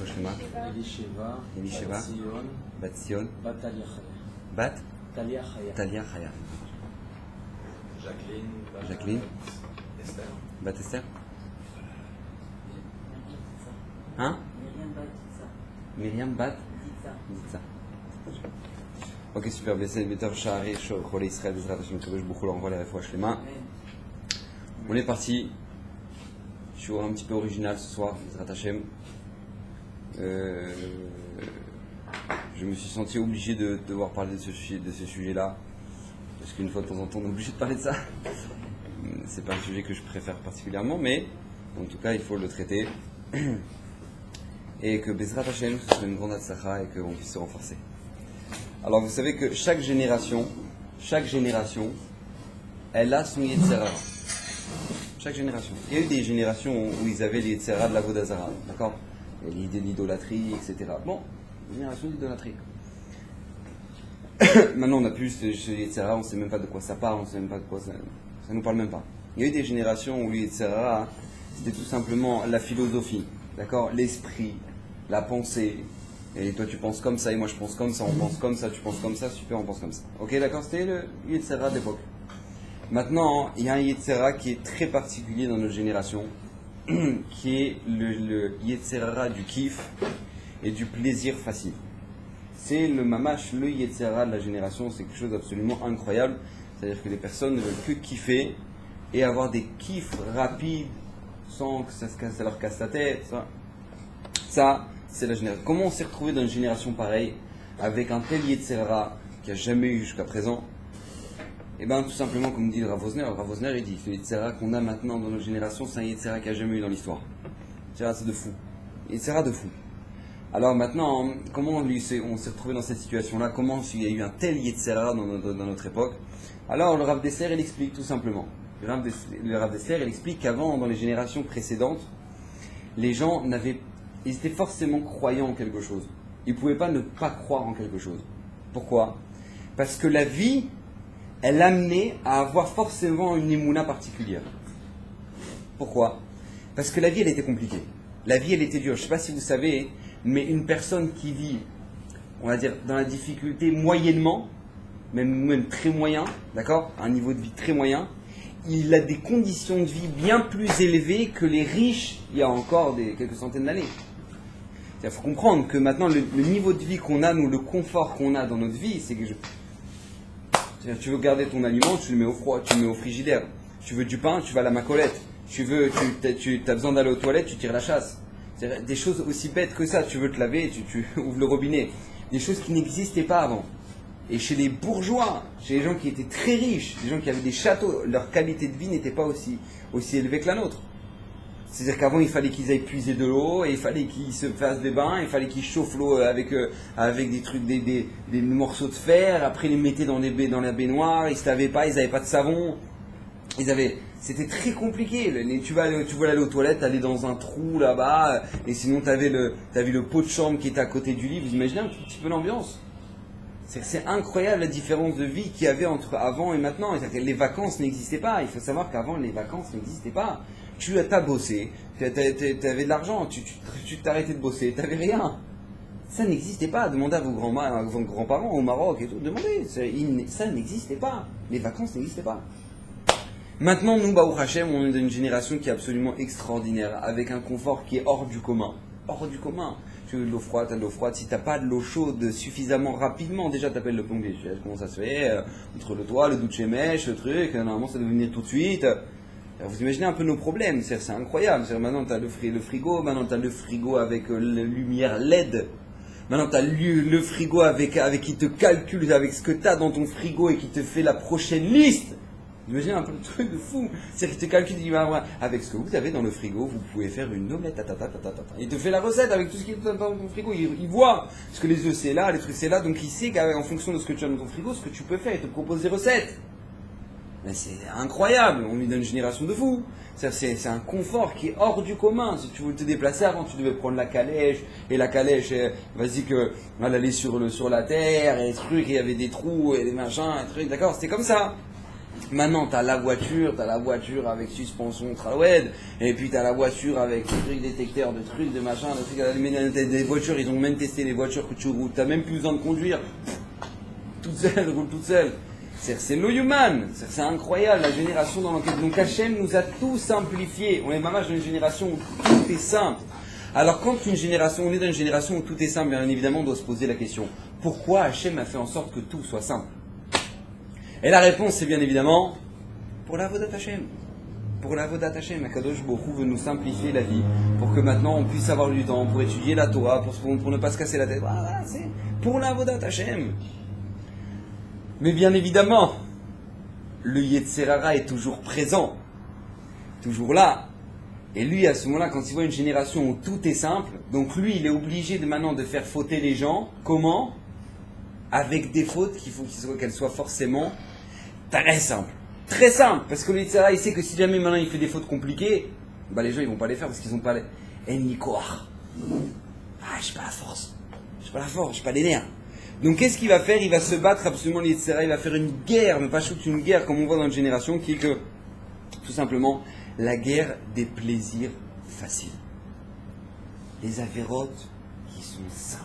Shlema. Elisheva, Bat Sion, Bat Talia Chaya. Bat Talia Chaya. Talia Chaya. Jacqueline, Esther. Bat Esther. Hein? Myriam Bat Ditza. Ok, super. Bessel Betor Shahari Chole Israël Bezrat Hashem Kadosh Bouchou l'envoie les Refoua Shlema. On est parti. Je suis un petit peu original ce soir, Bezrat Hashem. Je me suis senti obligé de devoir parler de ce sujet-là. Parce qu'une fois de temps en temps, on est obligé de parler de ça. C'est pas un sujet que je préfère particulièrement, mais en tout cas, il faut le traiter. Et que Bezrat Hashem, ce soit une grande atzlacha et qu'on puisse se renforcer. Alors, vous savez que chaque génération, elle a son Yetzirah. Chaque génération. Il y a eu des générations où ils avaient les Yetzirah de la Vodazara, d'accord? L'idée d'idolâtrie, etc. Bon, génération d'idolâtrie. Maintenant, on n'a plus ce Yetzirah, on ne sait même pas de quoi ça parle, on ne sait même pas de quoi ça nous parle même pas. Il y a eu des générations où le Yetzirah, c'était tout simplement la philosophie, d'accord? L'esprit, la pensée. Et toi, tu penses comme ça, et moi, je pense comme ça, on pense comme ça, tu penses comme ça, super, on pense comme ça. Ok, d'accord? C'était le Yetzirah d'époque. Maintenant, il y a un Yetzirah qui est très particulier dans notre génération, qui est le Yetzirah du kiff et du plaisir facile. C'est le mamash, le Yetzirah de la génération, c'est quelque chose d'absolument incroyable. C'est-à-dire que les personnes ne veulent que kiffer et avoir des kiffs rapides sans que ça leur casse la tête. Ça, c'est la génération. Comment on s'est retrouvé dans une génération pareille avec un tel Yetzirah qu'il n'y a jamais eu jusqu'à présent? Eh bien, tout simplement, comme dit le Rav Wosner, il dit que le Yetzirah qu'on a maintenant dans notre génération, c'est un Yetzirah qu'il n'y a jamais eu dans l'histoire. Yetzirah, c'est de fou. Yetzirah de fou. Alors maintenant, comment on s'est retrouvé dans cette situation-là? Comment il y a eu un tel Yetzirah dans notre époque? Alors, le Rav Dessler, il explique tout simplement. Le Rav Dessler, il explique qu'avant, dans les générations précédentes, les gens ils étaient forcément croyants en quelque chose. Ils ne pouvaient pas ne pas croire en quelque chose. Pourquoi? Parce que la vie, elle amenait à avoir forcément une émouna particulière. Pourquoi? Parce que la vie, elle était compliquée. La vie, elle était dure. Je ne sais pas si vous savez, mais une personne qui vit, on va dire, dans la difficulté moyennement, même très moyen, d'accord? Un niveau de vie très moyen, il a des conditions de vie bien plus élevées que les riches il y a encore quelques centaines d'années. Il faut comprendre que maintenant, le niveau de vie qu'on a, nous, le confort qu'on a dans notre vie, c'est que tu veux garder ton aliment, tu le mets au froid, tu le mets au frigidaire. Tu veux du pain, tu vas à la macolette. Tu as besoin d'aller aux toilettes, tu tires la chasse. C'est des choses aussi bêtes que ça. Tu veux te laver, tu ouvres le robinet. Des choses qui n'existaient pas avant. Et chez les bourgeois, chez les gens qui étaient très riches, les gens qui avaient des châteaux, leur qualité de vie n'était pas aussi élevée que la nôtre. C'est-à-dire qu'avant, il fallait qu'ils aillent puiser de l'eau, et il fallait qu'ils se fassent des bains, il fallait qu'ils chauffent l'eau avec des trucs, des morceaux de fer, après ils les mettaient dans la baignoire, ils ne se lavaient pas, ils n'avaient pas de savon. C'était très compliqué. Tu voulais aller aux toilettes, aller dans un trou là-bas, et sinon tu avais le pot de chambre qui était à côté du lit. Vous imaginez un petit peu l'ambiance? C'est incroyable la différence de vie qu'il y avait entre avant et maintenant. Les vacances n'existaient pas. Il faut savoir qu'avant, les vacances n'existaient pas. Tu as bossé, tu avais de l'argent, tu t'arrêtais de bosser, tu n'avais rien. Ça n'existait pas. Demandez à vos grands-parents au Maroc et tout. Demandez. Ça n'existait pas. Les vacances n'existaient pas. Maintenant, nous, Baruch Hashem, on est dans une génération qui est absolument extraordinaire, avec un confort qui est hors du commun. Hors du commun. Tu veux de l'eau froide, tu as de l'eau froide. Si tu n'as pas de l'eau chaude suffisamment rapidement, déjà tu appelles le plombier. Tu sais comment ça se fait, entre le toit, le douche mèche, le truc, normalement ça doit venir tout de suite. Alors, vous imaginez un peu nos problèmes, c'est incroyable. Maintenant tu as le frigo, maintenant tu as le frigo avec la lumière LED. Maintenant tu as le frigo avec qui te calcule avec ce que tu as dans ton frigo et qui te fait la prochaine liste. Imaginez un peu le truc de fou. C'est-à-dire qu'il te calcule, il dit, avec ce que vous avez dans le frigo, vous pouvez faire une omelette, Il te fait la recette avec tout ce qui est dans ton frigo. Il voit ce que les œufs c'est là, les trucs c'est là, donc il sait qu'en fonction de ce que tu as dans ton frigo, ce que tu peux faire, il te propose des recettes. Mais c'est incroyable, on vit dans une génération de fous. C'est un confort qui est hors du commun. Si tu voulais te déplacer avant, tu devais prendre la calèche, et la calèche, vas-y que elle allait sur la terre, et les trucs, et il y avait des trous, et des machins, et trucs, d'accord, c'était comme ça. Maintenant, tu as la voiture avec suspension ultra-wed, et puis tu as la voiture avec des trucs détecteurs, de trucs, de machin, des voitures, ils ont même testé les voitures que tu roules, tu n'as même plus besoin de conduire, toute seule, roule toute seule. C'est no human, c'est incroyable la génération dans laquelle. Donc Hachem nous a tout simplifié. On est vraiment dans une génération où tout est simple. Alors quand on est dans une génération où tout est simple, bien évidemment on doit se poser la question, pourquoi Hachem a fait en sorte que tout soit simple? Et la réponse c'est bien évidemment pour la Avodat Hachem. Pour la Avodat Hachem, Akadosh Baruch Hu veut nous simplifier la vie pour que maintenant on puisse avoir du temps pour étudier la Torah, pour ne pas se casser la tête. Voilà, c'est pour la Avodat Hachem. Mais bien évidemment, le Yetzer Hara est toujours présent, toujours là. Et lui, à ce moment-là, quand il voit une génération où tout est simple, donc lui, il est obligé maintenant de faire fauter les gens. Comment? Avec des fautes qu'il faut qu'elles soient forcément très simples. Très simples, parce que le Yetzer Hara, il sait que si jamais maintenant il fait des fautes compliquées, bah les gens ils vont pas les faire parce qu'ils n'ont pas les... Enikoar. Ah, j'ai pas la force. J'ai pas les nerfs. Donc qu'est-ce qu'il va faire? Il va se battre absolument le Yetzer Hara, il va faire une guerre, mais pas juste une guerre comme on voit dans notre génération, qui est que, tout simplement, la guerre des plaisirs faciles. Les avérotes qui sont simples.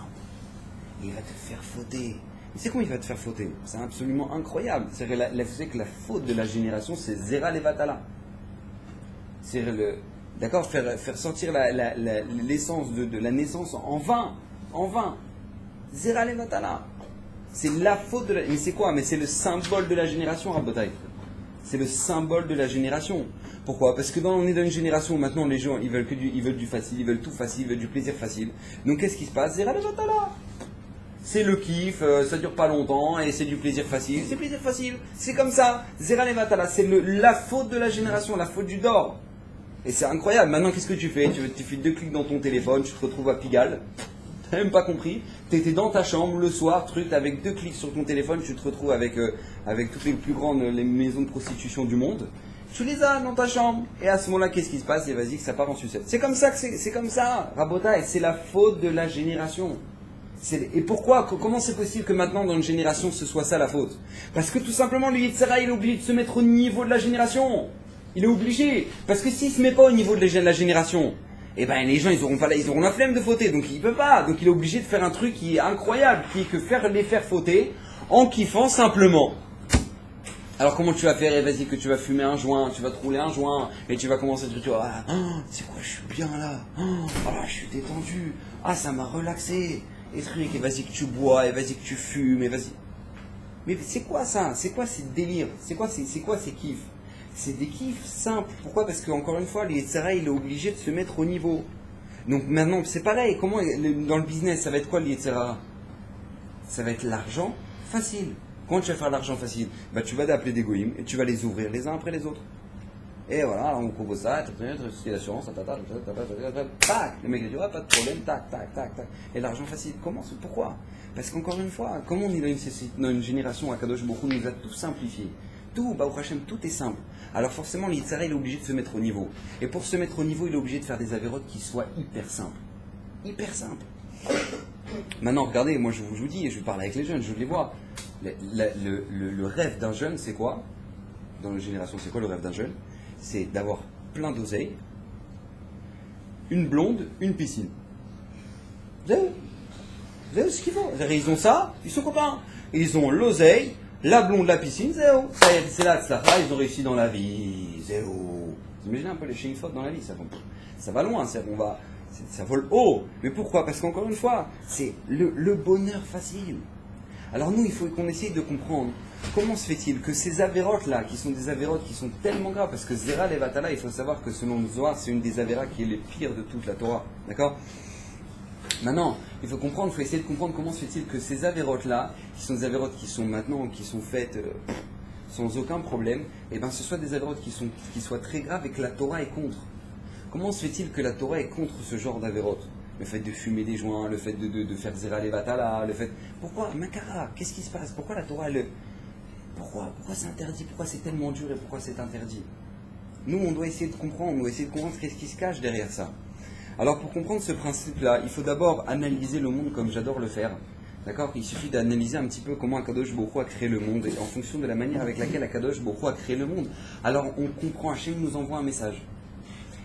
Il va te faire fauter. Mais c'est comment il va te faire fauter? C'est absolument incroyable. Vous savez que la faute de la génération, c'est Zera Levatala. C'est d'accord, faire sortir l'essence de la naissance en vain. Zera Levatala. C'est la faute de la... Mais c'est quoi? Mais c'est le symbole de la génération, Rabotai. C'est le symbole de la génération. Pourquoi? Parce que on est dans une génération où maintenant les gens ils veulent du facile, ils veulent tout facile, ils veulent du plaisir facile. Donc qu'est-ce qui se passe? Zera Levatala. C'est le kiff, ça dure pas longtemps et c'est du plaisir facile. C'est plaisir facile, c'est comme ça. Zera Levatala, c'est la faute de la génération, la faute du dor. Et c'est incroyable. Maintenant qu'est-ce que tu fais? Tu fais 2 clics dans ton téléphone, tu te retrouves à Pigalle. T'as même pas compris. T'étais dans ta chambre le soir, avec 2 clics sur ton téléphone, tu te retrouves avec toutes les plus grandes les maisons de prostitution du monde. Tu les as dans ta chambre. Et à ce moment-là, qu'est-ce qui se passe? Et vas-y que ça part en sucette. C'est comme ça c'est comme ça, Rabota, et c'est la faute de la génération. Et pourquoi? Comment c'est possible que maintenant dans une génération ce soit ça la faute? Parce que tout simplement le Yetzer Hara il est obligé de se mettre au niveau de la génération. Il est obligé. Parce que s'il ne se met pas au niveau de la génération, eh ben les gens ils auront la flemme de fauter, donc il ne peut pas. Donc il est obligé de faire un truc qui est incroyable, qui est que les faire fauter en kiffant simplement. Alors comment tu vas faire? Eh, vas-y que tu vas fumer un joint, tu vas te rouler un joint, et tu vas commencer à te dire, c'est quoi, je suis bien là, je suis détendu, ça m'a relaxé, et truc, et vas-y que tu bois, et vas-y que tu fumes, et vas-y. Mais c'est quoi ça? C'est quoi ces délires? C'est quoi ces kiffs? C'est des kiffs simples. Pourquoi? Parce qu'encore une fois, le Yetzer Hara, il est obligé de se mettre au niveau. Donc maintenant, c'est pareil. Comment dans le business, ça va être quoi le Yetzer Hara? Ça va être l'argent facile. Comment tu vas faire l'argent facile? Tu vas appeler des goïms et tu vas les ouvrir les uns après les autres. Et voilà, on propose ça, c'est l'assurance, tac, le mec il dit, pas de problème, tac. Et l'argent facile, comment? Pourquoi? Parce qu'encore une fois, comme on est dans une génération, Akadosh Baruch Hu nous a tout simplifié. Tout, Baruch Hashem, tout est simple. Alors forcément, le Yetzer Hara, il est obligé de se mettre au niveau. Et pour se mettre au niveau, il est obligé de faire des avérotes qui soient hyper simples. Hyper simples. Maintenant, regardez, moi je vous dis, et je parle avec les jeunes, je les vois. Le rêve d'un jeune, c'est quoi? Dans notre génération, c'est quoi le rêve d'un jeune? C'est d'avoir plein d'oseilles, une blonde, une piscine. Vous savez ce qu'il faut? Ils ont ça, ils sont copains. Ils ont l'oseille, la blonde, la piscine, zéro. Ça y est, c'est là, ils ont réussi dans la vie, zéro. Vous imaginez un peu les chéifot dans la vie, ça va loin, ça vole haut. Mais pourquoi? Parce qu'encore une fois, c'est le bonheur facile. Alors nous, il faut qu'on essaye de comprendre comment se fait-il que ces avérotes-là, qui sont des avérotes qui sont tellement graves, parce que Zera Levatala, il faut savoir que selon le Zohar, c'est une des avéras qui est les pires de toute la Torah. D'accord? Maintenant, il faut essayer de comprendre comment se fait-il que ces avérotes-là, qui sont des avérotes qui sont faites sans aucun problème, ce soient des avérotes qui soient très graves et que la Torah est contre. Comment se fait-il que la Torah est contre ce genre d'avérotes? Le fait de fumer des joints, le fait de faire Zera Levatala, le fait... Pourquoi? Makara, qu'est-ce qui se passe? Pourquoi la Torah, Pourquoi c'est interdit? Pourquoi c'est tellement dur et pourquoi c'est interdit? Nous, on doit essayer de comprendre, qu'est-ce qui se cache derrière ça. Alors, pour comprendre ce principe-là, il faut d'abord analyser le monde comme j'adore le faire. D'accord? Il suffit d'analyser un petit peu comment Akadosh Baruch Hu a créé le monde et en fonction de la manière avec laquelle Akadosh Baruch Hu a créé le monde. Alors on comprend, Hachem nous envoie un message.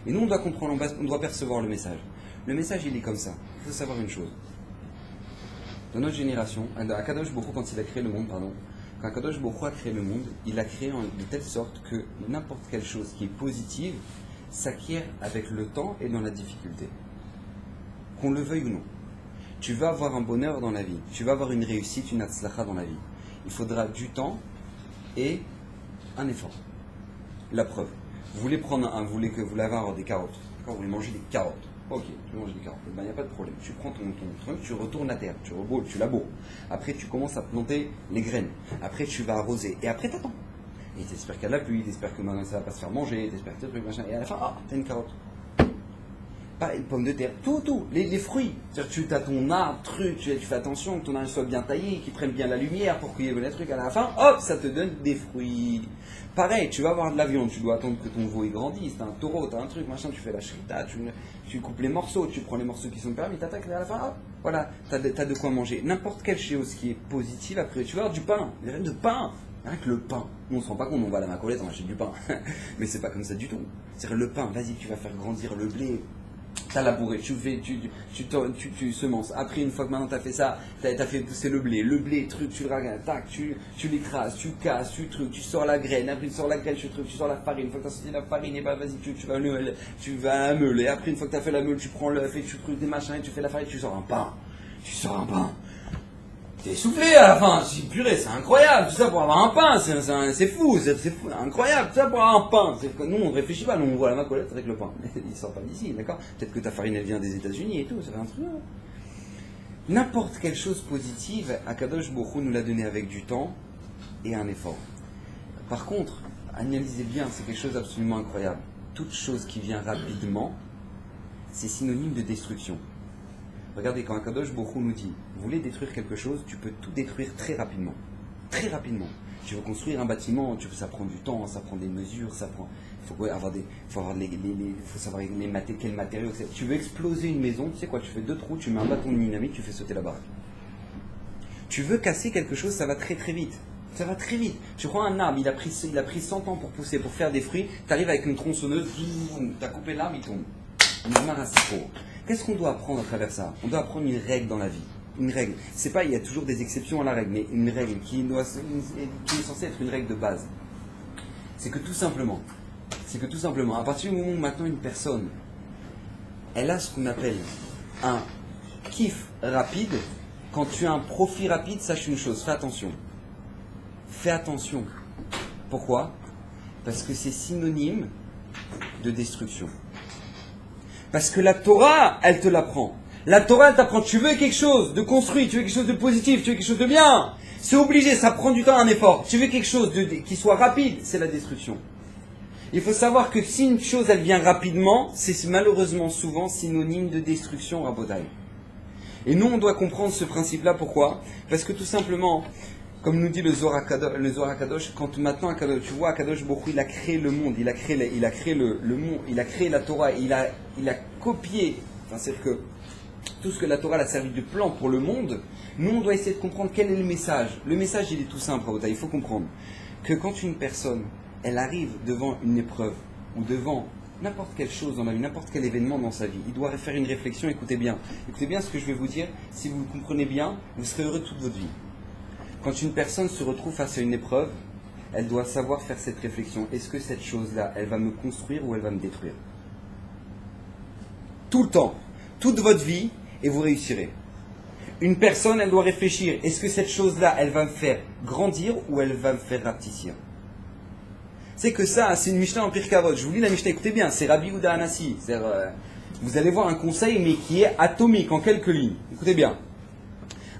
Et nous on doit comprendre, on doit percevoir le message. Le message il est comme ça. Il faut savoir une chose. Dans notre génération, Akadosh Baruch Hu, quand il a créé le monde, quand Akadosh Baruch Hu a créé le monde, il l'a créé de telle sorte que n'importe quelle chose qui est positive s'acquiert avec le temps et dans la difficulté. Qu'on le veuille ou non. Tu vas avoir un bonheur dans la vie, tu vas avoir une réussite, une atzlacha dans la vie. Il faudra du temps et un effort. La preuve. Vous voulez vous voulez avoir des carottes. D'accord, vous voulez manger des carottes. Ok, tu veux manger des carottes. Il n'y a pas de problème. Tu prends ton truc, tu retournes la terre, tu reboules, tu laboures. Après, tu commences à planter les graines. Après, tu vas arroser. Et après, t'attends. Et t'espères qu'il y a de la pluie, t'espères que maintenant ça va pas se faire manger, t'espères que truc, machin. Et à la fin, t'as une carotte. Pas une pomme de terre, tout, les fruits. C'est-à-dire tu as ton arbre, tu fais attention que ton arbre soit bien taillé, qu'il prenne bien la lumière pour qu'il y ait les trucs. À la fin, hop, ça te donne des fruits. Pareil, tu vas avoir de la viande, tu dois attendre que ton veau il grandisse, t'as un taureau, t'as un truc, machin, tu fais la shrita, tu coupes les morceaux, tu prends les morceaux qui sont permis, t'attaques, et à la fin, hop, voilà, t'as de quoi manger. N'importe quelle chose qui est positive, après tu vas avoir du pain, des graines de pain. Rien que le pain, on ne se rend pas compte, on va à la Macolette, on achète du pain. Mais c'est pas comme ça du tout. C'est-à-dire le pain, vas-y, tu vas faire grandir le blé. T'as labouré, tu semences. Après, une fois que maintenant t'as fait ça, t'as fait pousser le blé, truc, tu le ragasses, tac, tu l'écrases, tu casses, tu sors la graine. Après, tu sors la graine, tu sors la farine. Une fois que t'as sorti la farine, et bah vas-y, tu vas meuler. Après, une fois que t'as fait la meule, tu prends l'œuf et tu trucs des machins et tu fais la farine, tu sors un pain. T'es essoufflé à la fin, purée, c'est incroyable, tout ça pour avoir un pain, c'est fou, incroyable, tout ça pour avoir un pain. Nous, on ne réfléchit pas, nous, on voit la Macolette avec le pain. Il sort pas d'ici, d'accord? Peut-être que ta farine, elle vient des États-Unis et tout, ça fait un truc. N'importe quelle chose positive, Akadosh Baruch Hu nous l'a donné avec du temps et un effort. Par contre, analysez bien, c'est quelque chose d'absolument incroyable. Toute chose qui vient rapidement, c'est synonyme de destruction. Regardez, quand Akadosh Baruch Hu nous dit, vous voulez détruire quelque chose, tu peux tout détruire très rapidement. Très rapidement. Tu veux construire un bâtiment, ça prend du temps, ça prend des mesures, il faut savoir quels matériaux, etc. Tu veux exploser une maison, tu sais quoi, tu fais 2 trous, tu mets un bâton de dynamite, tu fais sauter la baraque. Tu veux casser quelque chose, ça va très très vite. Ça va très vite. Tu prends un arbre, il a pris 100 ans pour pousser, pour faire des fruits, tu arrives avec une tronçonneuse, tu as coupé l'arbre, il tombe. Une main à citron. Qu'est-ce qu'on doit apprendre à travers ça? On doit apprendre une règle dans la vie. Une règle. C'est pas, il y a toujours des exceptions à la règle, mais une règle qui est censée être une règle de base. C'est que tout simplement, à partir du moment où maintenant une personne, elle a ce qu'on appelle un kiff rapide, quand tu as un profit rapide, sache une chose, fais attention. Fais attention. Pourquoi? Parce que c'est synonyme de destruction. Parce que la Torah, elle te l'apprend. La Torah, elle t'apprend, tu veux quelque chose de construit, tu veux quelque chose de positif, tu veux quelque chose de bien. C'est obligé, ça prend du temps, un effort. Tu veux quelque chose qui soit rapide, c'est la destruction. Il faut savoir que si une chose, elle vient rapidement, c'est malheureusement souvent synonyme de destruction, Rabotai. Et nous, on doit comprendre ce principe-là, pourquoi? Parce que tout simplement, comme nous dit le Zohar HaKadosh, quand maintenant, tu vois, Akadosh Baruch Hu, il a créé le monde, il a créé le monde, il a créé la Torah, il a copié, c'est-à-dire que tout ce que la Torah a servi de plan pour le monde, nous on doit essayer de comprendre quel est le message. Le message, il est tout simple, il faut comprendre que quand une personne, elle arrive devant une épreuve, ou devant n'importe quelle chose dans la vie, n'importe quel événement dans sa vie, il doit faire une réflexion, écoutez bien ce que je vais vous dire, si vous le comprenez bien, vous serez heureux toute votre vie. Quand une personne se retrouve face à une épreuve, elle doit savoir faire cette réflexion. Est-ce que cette chose-là, elle va me construire ou elle va me détruire? Tout le temps, toute votre vie, et vous réussirez. Une personne, elle doit réfléchir. Est-ce que cette chose-là, elle va me faire grandir ou elle va me faire rapetisser? C'est que ça, c'est une Mishnah en Pirkei Avot. Je vous lis la Mishnah, écoutez bien, c'est Rabbi Yehuda Hanassi. Vous allez voir un conseil, mais qui est atomique, en quelques lignes. Écoutez bien.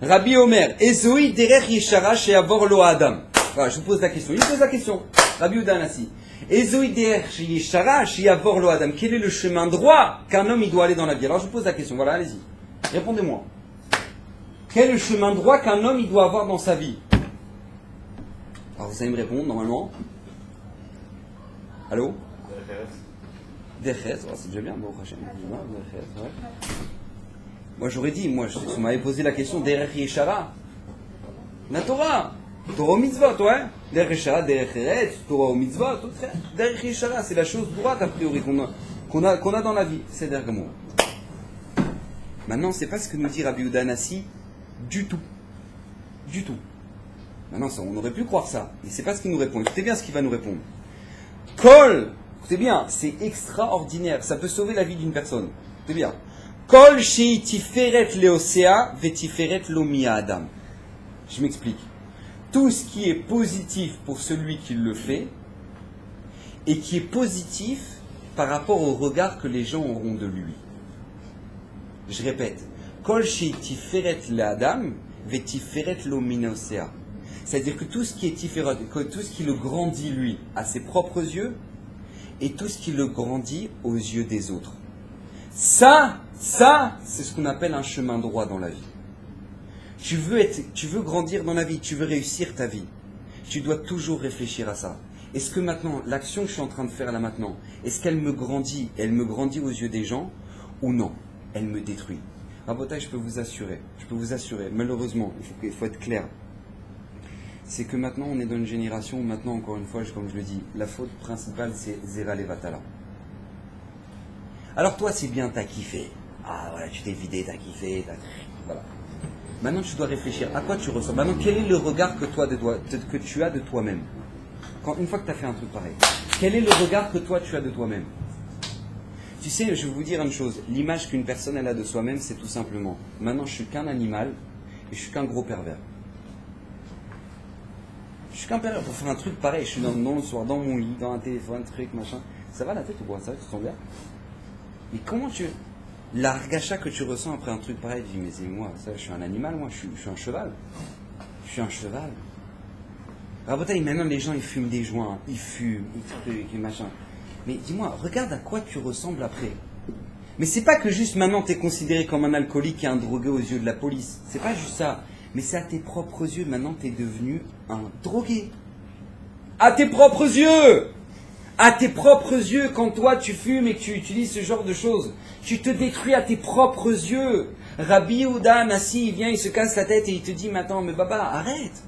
Rabbi Omer, Ezoi derech yeshara she'avor lo Adam. Voilà, je vous pose la question. Il pose la question. Rabbi Yehuda Hanassi. Ezoi derech yeshara she'avor lo Adam. Quel est le chemin droit qu'un homme il doit aller dans la vie? Alors je vous pose la question. Voilà, allez-y. Répondez-moi. Quel est le chemin droit qu'un homme il doit avoir dans sa vie? Alors vous savez me répondre normalement. Allô? Derech, c'est déjà bien. Bon, Moi j'aurais dit, si on m'avait posé la question Derech Yeshara, la Torah, Torah au mitzvot, ouais. Derech Yeshara, Derech Eretz, Torah au mitzvot, tout ça. Derech Yeshara, c'est la chose droite a priori qu'on a dans la vie. C'est Derech Gamour. Maintenant, c'est pas ce que nous dit Rabbi Yehuda Hanassi du tout. Du tout. Maintenant, on aurait pu croire ça, mais c'est pas ce qu'il nous répond. Écoutez bien ce qu'il va nous répondre. Kol, écoutez bien, c'est extraordinaire, ça peut sauver la vie d'une personne. Écoutez bien. Kol shei tiferet leosea vetiferet lo mia adam. Je m'explique. Tout ce qui est positif pour celui qui le fait et qui est positif par rapport au regard que les gens auront de lui. Je répète. Kol shei tiferet le adam vetiferet lo mina osea. C'est-à-dire que tout ce qui est tiferet, tout ce qui le grandit lui à ses propres yeux et tout ce qui le grandit aux yeux des autres. Ça, c'est ce qu'on appelle un chemin droit dans la vie. Tu veux grandir dans la vie, tu veux réussir ta vie. Tu dois toujours réfléchir à ça. Est-ce que maintenant, l'action que je suis en train de faire là maintenant, est-ce qu'elle me grandit, aux yeux des gens ou non? Elle me détruit. Rabotai, je peux vous assurer, malheureusement, il faut être clair. C'est que maintenant on est dans une génération où maintenant, encore une fois, comme je le dis, la faute principale c'est Zera Levatala. Alors toi c'est bien, t'as kiffé. Ah voilà, tu t'es vidé, t'as kiffé, voilà. Maintenant tu dois réfléchir, à quoi tu ressens. Maintenant quel est le regard que tu as de toi-même? Une fois que tu as fait un truc pareil, quel est le regard que toi tu as de toi-même? Tu sais, je vais vous dire une chose, l'image qu'une personne elle a de soi-même c'est tout simplement, maintenant je suis qu'un animal et je suis qu'un gros pervers. Je suis qu'un pervers pour faire un truc pareil. Je suis dans le soir, dans mon lit, dans un téléphone, truc, machin. Ça va la tête ou quoi? Ça va, tu te sens bien? Mais comment la regacha que tu ressens après un truc pareil, tu dis, mais c'est moi, ça, je suis un animal, moi, je suis un cheval. Je suis un cheval. Rabotaï, maintenant les gens ils fument des joints, ils fument, ils trucs, machin. Mais dis-moi, regarde à quoi tu ressembles après. Mais c'est pas que juste maintenant tu es considéré comme un alcoolique et un drogué aux yeux de la police. C'est pas juste ça. Mais c'est à tes propres yeux, maintenant tu es devenu un drogué. À tes propres yeux! À tes propres yeux, quand toi tu fumes et que tu utilises ce genre de choses, tu te détruis à tes propres yeux. Rabbi Yehuda Hanassi, il vient, il se casse la tête et il te dit, maintenant, mais baba, arrête!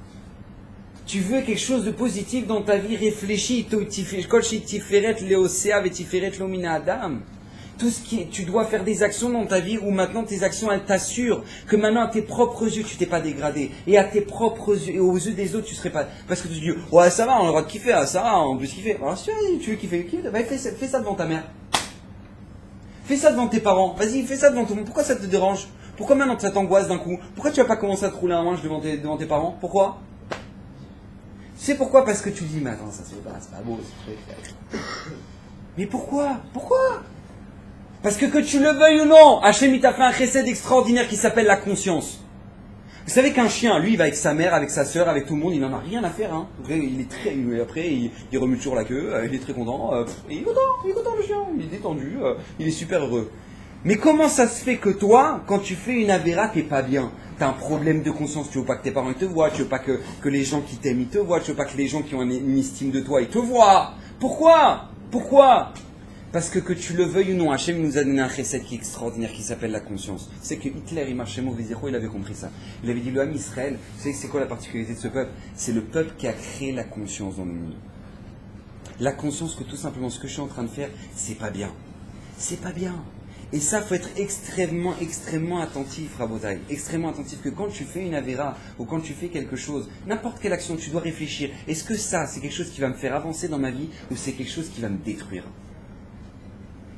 Tu veux quelque chose de positif dans ta vie, réfléchis. Tout ce qui est, tu dois faire des actions dans ta vie où maintenant tes actions elles t'assurent que maintenant à tes propres yeux tu t'es pas dégradé et à tes propres yeux et aux yeux des autres tu serais pas, parce que tu dis ouais ça va on a le droit de kiffer, ça va on peut se kiffer. Alors si tu veux kiffer, fais ça devant ta mère, fais ça devant tes parents, vas-y fais ça devant tout le monde. Pourquoi ça te dérange? Pourquoi maintenant ça t'angoisse d'un coup? Pourquoi tu vas pas commencer à te rouler un manche devant tes parents? Pourquoi? C'est pourquoi? Parce que tu dis mais attends ça c'est pas beau ce truc. Mais pourquoi? Parce que tu le veuilles ou non, Hachem il t'a fait un chesed extraordinaire qui s'appelle la conscience. Vous savez qu'un chien, lui, il va avec sa mère, avec sa sœur, avec tout le monde, il n'en a rien à faire. Hein. Après, il remue toujours la queue, il est très content. Il est content le chien, il est détendu, il est super heureux. Mais comment ça se fait que toi, quand tu fais une avéra, t'es pas bien? T'as un problème de conscience, tu veux pas que tes parents ils te voient, tu veux pas que les gens qui t'aiment ils te voient, tu veux pas que les gens qui ont une estime de toi ils te voient. Pourquoi? Parce que tu le veuilles ou non, Hachem nous a donné un chesed qui est extraordinaire, qui s'appelle la conscience. C'est que Hitler, il marchait mauvais zéro, il avait compris ça. Il avait dit, le Ham Israël, vous savez c'est quoi la particularité de ce peuple? C'est le peuple qui a créé la conscience dans le monde. La conscience que tout simplement, ce que je suis en train de faire, c'est pas bien. C'est pas bien. Et ça, il faut être extrêmement attentif, Rabotai. Extrêmement attentif que quand tu fais une avéra, ou quand tu fais quelque chose, n'importe quelle action, tu dois réfléchir. Est-ce que ça, c'est quelque chose qui va me faire avancer dans ma vie, ou c'est quelque chose qui va me détruire?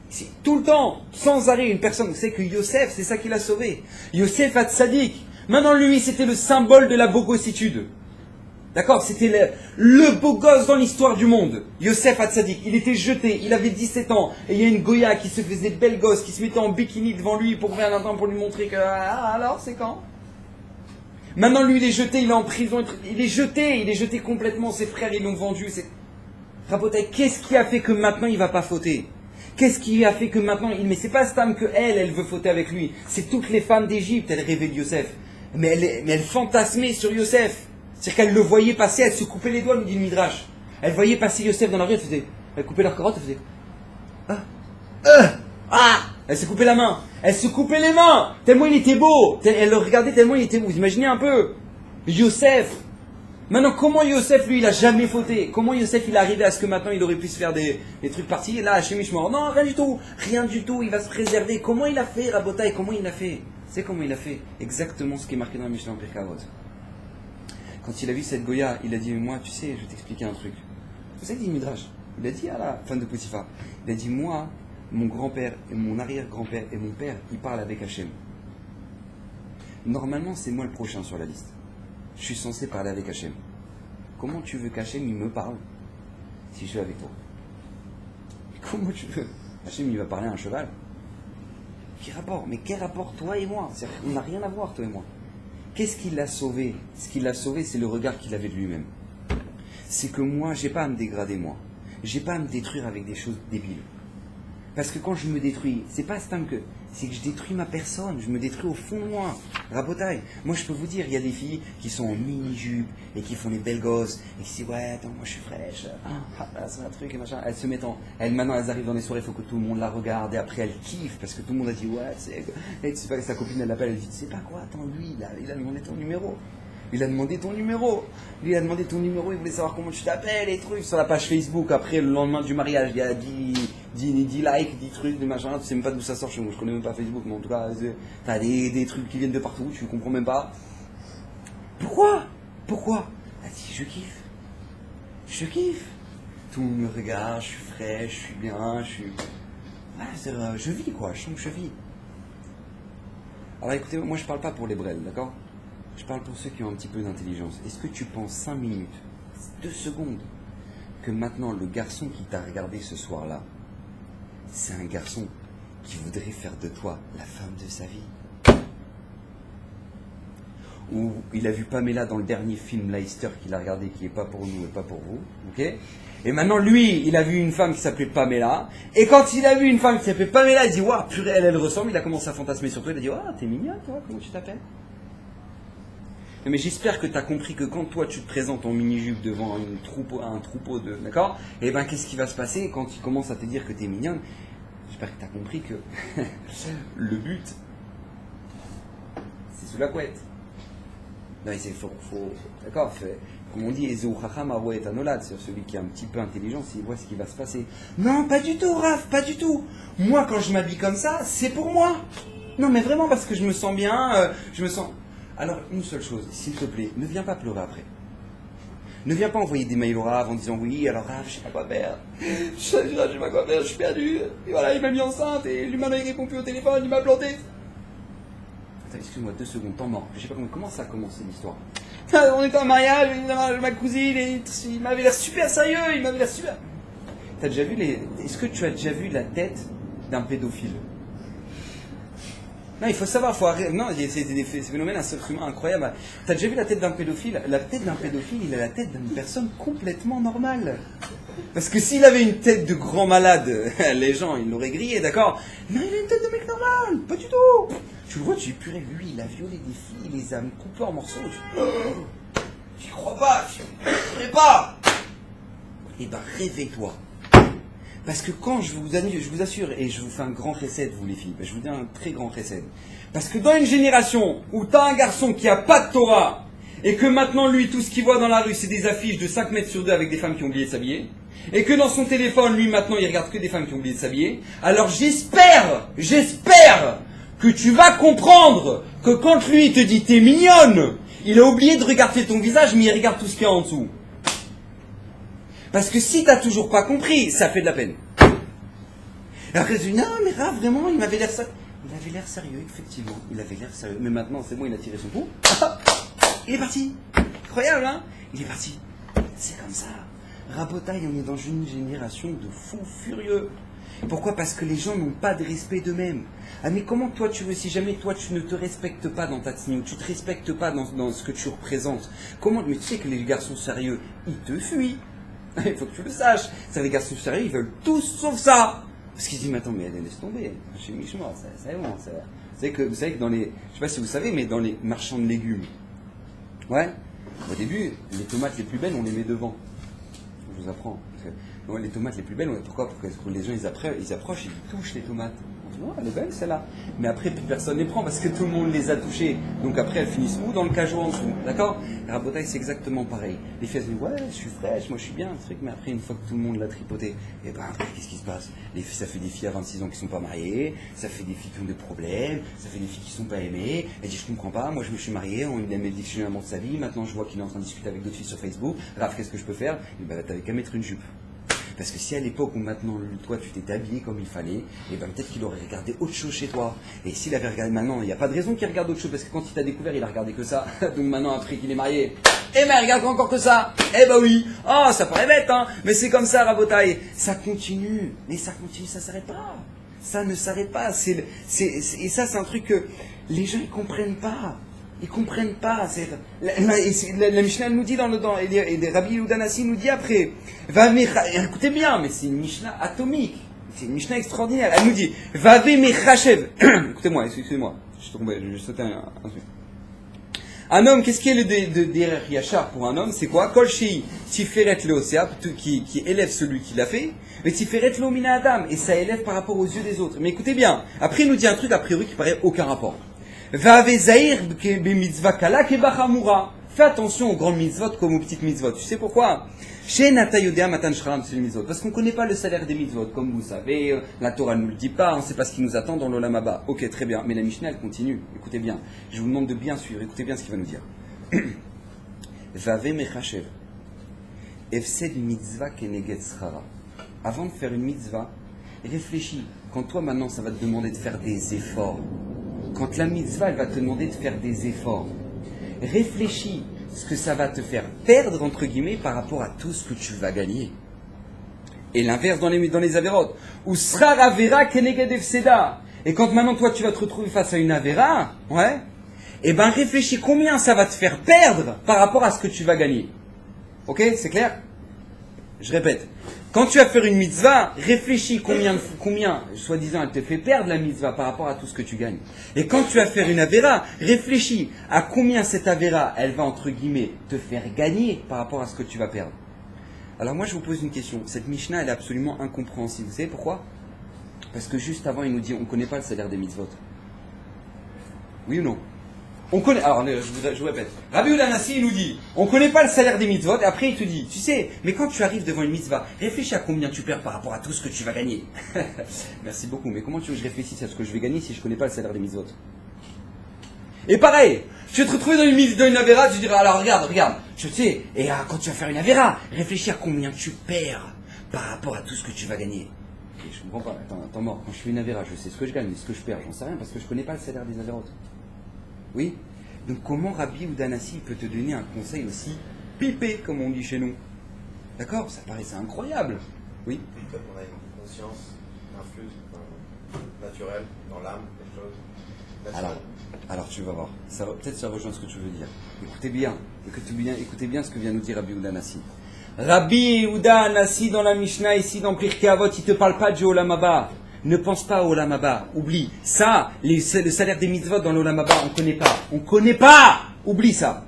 C'est tout le temps, sans arrêt, une personne, vous savez que Yosef, c'est ça qui l'a sauvé. Yosef Hatzadik. Maintenant, lui, c'était le symbole de la bogossitude. D'accord? C'était le beau gosse dans l'histoire du monde. Yosef Hatzadik. Il était jeté, il avait 17 ans. Et il y a une Goya qui se faisait belle gosse, qui se mettait en bikini devant lui pour rien entendre, pour lui montrer que, alors, c'est quand? Maintenant, lui, il est jeté, il est en prison. Il est jeté complètement. Ses frères, ils l'ont vendu. Rabotai, qu'est-ce qui a fait que maintenant, il va pas fauter? Qu'est-ce qui a fait que maintenant, mais c'est pas Stam que elle veut fauter avec lui. C'est toutes les femmes d'Égypte, elles rêvaient de Yosef. Mais elle fantasmait sur Yosef. C'est-à-dire qu'elle le voyait passer, elle se coupait les doigts, nous dit le Midrash. Elle voyait passer Yosef dans la rue, elle coupait leur carotte, elle faisait Elle se coupait la main. Elle se coupait les mains. Tellement il était beau. Elle le regardait tellement il était beau. Vous imaginez un peu. Yosef. Maintenant, comment Yosef, lui, il a jamais fauté? Comment Yosef, il est arrivé à ce que maintenant il aurait pu se faire des trucs partis? Et là, Hachem Ishmael, non, rien du tout. Rien du tout. Il va se préserver. Comment il a fait, Rabotai? Comment il a fait? C'est comment il a fait? Exactement ce qui est marqué dans la Mishnah en Pirkei Avot. Quand il a vu cette Goya, il a dit, moi, tu sais, je vais t'expliquer un truc. Vous savez, dit Midrash. Il a dit à la femme de Potiphar, il a dit, moi, mon grand-père et mon arrière-grand-père et mon père, ils parlent avec Hachem. Normalement, c'est moi le prochain sur la liste. Je suis censé parler avec Hachem. Comment tu veux qu'Hachem, il me parle si je suis avec toi? Comment tu veux? Hachem, il va parler à un cheval? Quel rapport? Mais quel rapport, toi et moi? On n'a rien à voir, toi et moi. Qu'est-ce qui l'a sauvé? Ce qui l'a sauvé, c'est le regard qu'il avait de lui-même. C'est que moi, j'ai pas à me dégrader, moi. J'ai pas à me détruire avec des choses débiles. Parce que quand je me détruis, c'est pas Stam que, c'est que je détruis ma personne, je me détruis au fond de moi. Rabotaille, moi je peux vous dire, il y a des filles qui sont en mini-jupe et qui font les belles gosses et qui se disent ouais, attends, moi je suis fraîche, c'est un truc et machin. Elles se mettent maintenant elles arrivent dans les soirées, il faut que tout le monde la regarde et après elles kiffent parce que tout le monde a dit ouais, tu sais pas, sa copine elle l'appelle, elle dit tu sais pas quoi, attends, lui il a demandé ton numéro. Il a demandé ton numéro. Lui, il a demandé ton numéro, il voulait savoir comment tu t'appelles, les trucs. Sur la page Facebook, après, le lendemain du mariage, il y a 10 likes, 10 trucs, des machins. Tu sais même pas d'où ça sort chez moi. Je connais même pas Facebook, mais en tout cas, t'as des trucs qui viennent de partout, tu comprends même pas. Pourquoi? Elle dit, je kiffe. Je kiffe. Tout le monde me regarde, je suis frais, je suis bien, je suis... Ouais, je vis, quoi. Je sens que je vis. Alors écoutez, moi, je parle pas pour les brels, d'accord? Je parle pour ceux qui ont un petit peu d'intelligence. Est-ce que tu penses 5 minutes, 2 secondes, que maintenant le garçon qui t'a regardé ce soir-là, c'est un garçon qui voudrait faire de toi la femme de sa vie? Ou il a vu Pamela dans le dernier film Leicester qu'il a regardé, qui n'est pas pour nous et pas pour vous, ok? Et maintenant lui, il a vu une femme qui s'appelait Pamela, et quand il a vu une femme qui s'appelait Pamela, il dit waouh, purée, elle ressemble, il a commencé à fantasmer sur toi, il a dit waouh, t'es mignonne toi, comment tu t'appelles? Mais j'espère que tu as compris que quand toi tu te présentes en mini-jupe devant un troupeau de... D'accord? Et bien qu'est-ce qui va se passer quand il commence à te dire que tu es mignonne? J'espère que tu as compris que le but, c'est sous la couette. Non, il faut d'accord, comme on dit, Ezeu Chacham Arouet Anolad, c'est celui qui est un petit peu intelligent, s'il voit ce qui va se passer. Non, pas du tout, Raph, pas du tout. Moi, quand je m'habille comme ça, c'est pour moi. Non, mais vraiment, parce que je me sens bien, je me sens... Alors, une seule chose, s'il te plaît, ne viens pas pleurer après. Ne viens pas envoyer des mails au Rav en disant oui, alors Rav, je sais pas quoi faire. Je sais pas quoi faire, je suis perdu. Et voilà, il m'a mis enceinte et lui maintenant il répond plus au téléphone, il m'a planté. Attends, excuse-moi, 2 secondes, temps mort. Je sais pas comment ça a commencé l'histoire. On était en mariage, ma cousine, il m'avait l'air super sérieux, il m'avait l'air super. T'as déjà vu Est-ce que tu as déjà vu la tête d'un pédophile? Non, il faut savoir, non, c'est des phénomènes absolument incroyables. T'as déjà vu la tête d'un pédophile? La tête d'un pédophile, il a la tête d'une personne complètement normale. Parce que s'il avait une tête de grand malade, les gens, ils l'auraient grillé, d'accord? Non, il a une tête de mec normal, pas du tout. Tu le vois, tu dis, purée, lui, il a violé des filles, il les a coupées en morceaux. Tu crois pas, tu ne pas. Eh ben, réveille-toi. Parce que quand je vous assure, et je vous fais un grand recette, vous les filles, je vous dis un très grand recette. Parce que dans une génération où tu as un garçon qui a pas de Torah, et que maintenant lui, tout ce qu'il voit dans la rue, c'est des affiches de 5 mètres sur 2 avec des femmes qui ont oublié de s'habiller, et que dans son téléphone, lui maintenant, il regarde que des femmes qui ont oublié de s'habiller, alors j'espère que tu vas comprendre que quand lui te dit t'es mignonne, il a oublié de regarder ton visage, mais il regarde tout ce qu'il y a en dessous. Parce que si t'as toujours pas compris, ça fait de la peine. Et après tu dis, non mais Rav, vraiment, il m'avait l'air sérieux. Il avait l'air sérieux, effectivement, il avait l'air sérieux. Mais maintenant, c'est bon, il a tiré son coup. Il est parti. Incroyable, hein? Il est parti. C'est comme ça. Rabotaille, on est dans une génération de fous furieux. Pourquoi? Parce que les gens n'ont pas de respect d'eux-mêmes. Ah mais comment toi tu veux, si jamais toi tu ne te respectes pas dans ta tsniout, tu ne te respectes pas dans ce que tu représentes, comment? Mais tu sais que les garçons sérieux, ils te fuient. Il faut que tu le saches. C'est les garçons sérieux, ils veulent tout sauf ça. Parce qu'ils disent, mais attends, mais laisse tomber. Chez Michemort, c'est bon. Vous savez que dans les... Je sais pas si vous savez, mais dans les marchands de légumes, ouais, au début, les tomates les plus belles, on les met devant. Je vous apprends. Les tomates les plus belles, pourquoi? Parce que les gens, ils approchent, ils touchent les tomates. Oh, elle est belle celle-là. Mais après, plus personne les prend parce que tout le monde les a touchées. Donc après, elles finissent où? Dans le cajot en dessous. D'accord? Rabotaille, c'est exactement pareil. Les filles, elles se disent, ouais, je suis fraîche, moi je suis bien, un truc. Mais après, une fois que tout le monde l'a tripoté, et ben après, qu'est-ce qui se passe? Les filles, ça fait des filles à 26 ans qui sont pas mariées, ça fait des filles qui ont des problèmes, ça fait des filles qui sont pas aimées. Elle dit, je comprends pas, moi je me suis mariée, on aimait le dictionnaire de sa vie, maintenant je vois qu'il est en train de discuter avec d'autres filles sur Facebook. Raph, qu'est-ce que je peux faire? Et ben, t'avais qu'à mettre une jupe. Parce que si à l'époque où maintenant toi tu t'étais habillé comme il fallait, et ben peut-être qu'il aurait regardé autre chose chez toi. Et s'il avait regardé maintenant, il n'y a pas de raison qu'il regarde autre chose, parce que quand il t'a découvert, il a regardé que ça. Donc maintenant, après qu'il est marié, eh ben regarde encore que ça. Eh ben oui. Oh, ça paraît bête, hein. Mais c'est comme ça, Rabotaille. Ça continue. Mais ça continue, ça s'arrête pas. Ça ne s'arrête pas. Et ça, c'est un truc que les gens ne comprennent pas. Ils comprennent pas. La Mishnah nous dit et Rabbi Yehuda Hanassi nous dit après. Écoutez bien, mais c'est une Mishnah atomique. C'est une Mishnah extraordinaire. Elle nous dit Vave mechachev. Écoutez-moi, excusez-moi. Je sautais un truc. Un homme, qu'est-ce qui est le derrière Yachar pour un homme? C'est quoi? Kol shei tiferet leosea, qui élève celui qui l'a fait. Mais tiferet lo mina adam, et ça élève par rapport aux yeux des autres. Mais écoutez bien. Après, il nous dit un truc a priori qui paraît aucun rapport. Fais attention aux grandes mitzvot comme aux petites mitzvot. Tu sais pourquoi? Parce qu'on ne connaît pas le salaire des mitzvot. Comme vous savez, la Torah ne nous le dit pas, on ne sait pas ce qui nous attend dans l'Olam Haba. Ok, très bien. Mais la Mishnah, elle continue. Écoutez bien. Je vous demande de bien suivre. Écoutez bien ce qu'il va nous dire. Avant de faire une mitzvah, réfléchis. Quand toi, maintenant, ça va te demander de faire des efforts. Quand la mitzvah, elle va te demander de faire des efforts, réfléchis ce que ça va te faire perdre, entre guillemets, par rapport à tout ce que tu vas gagner. Et l'inverse dans les avérotes. Ou sera avera keneged efseda. Et quand maintenant, toi, tu vas te retrouver face à une avéra, ouais, et ben réfléchis combien ça va te faire perdre par rapport à ce que tu vas gagner. Ok, c'est clair? Je répète. Quand tu vas faire une mitzvah, réfléchis combien, soi-disant, elle te fait perdre la mitzvah par rapport à tout ce que tu gagnes. Et quand tu vas faire une avéra, réfléchis à combien cette avéra, elle va, entre guillemets, te faire gagner par rapport à ce que tu vas perdre. Alors moi, je vous pose une question. Cette Mishnah, elle est absolument incompréhensible. Vous savez pourquoi? Parce que juste avant, il nous dit, on ne connaît pas le salaire des mitzvot. Oui ou non? On connaît, alors je vous répète, Rabbi Yehuda Hanassi il nous dit, on ne connaît pas le salaire des mitzvot, et après il te dit, tu sais, mais quand tu arrives devant une mitzvah, réfléchis à combien tu perds par rapport à tout ce que tu vas gagner. Merci beaucoup, mais comment tu veux que je réfléchisse à ce que je vais gagner si je ne connais pas le salaire des mitzvot? Et pareil, tu vas te retrouver dans une avéra, tu diras, alors regarde, tu sais, et quand tu vas faire une avéra, réfléchis à combien tu perds par rapport à tout ce que tu vas gagner. Et je comprends pas, attends mort, quand je fais une avéra, je sais ce que je gagne, mais ce que je perds, j'en sais rien, parce que je ne connais pas le salaire des avérotes. Oui. Donc comment Rabbi Yehuda Hanassi peut te donner un conseil aussi pipé, comme on dit chez nous? D'accord? Ça paraissait incroyable. Oui. Peut-être qu'on a une conscience, un flux naturel dans l'âme, quelque chose. Alors tu vas voir. Peut-être ça rejoint ce que tu veux dire. Écoutez bien ce que vient nous dire Rabbi Yehuda Hanassi. Rabbi Yehuda Hanassi dans la Mishnah ici dans Pirkei Avot, il ne te parle pas du Olam Haba. Ne pense pas au Olam Haba, oublie. Ça, le salaire des mitzvot dans l'Olam Haba, on ne connaît pas. Oublie ça.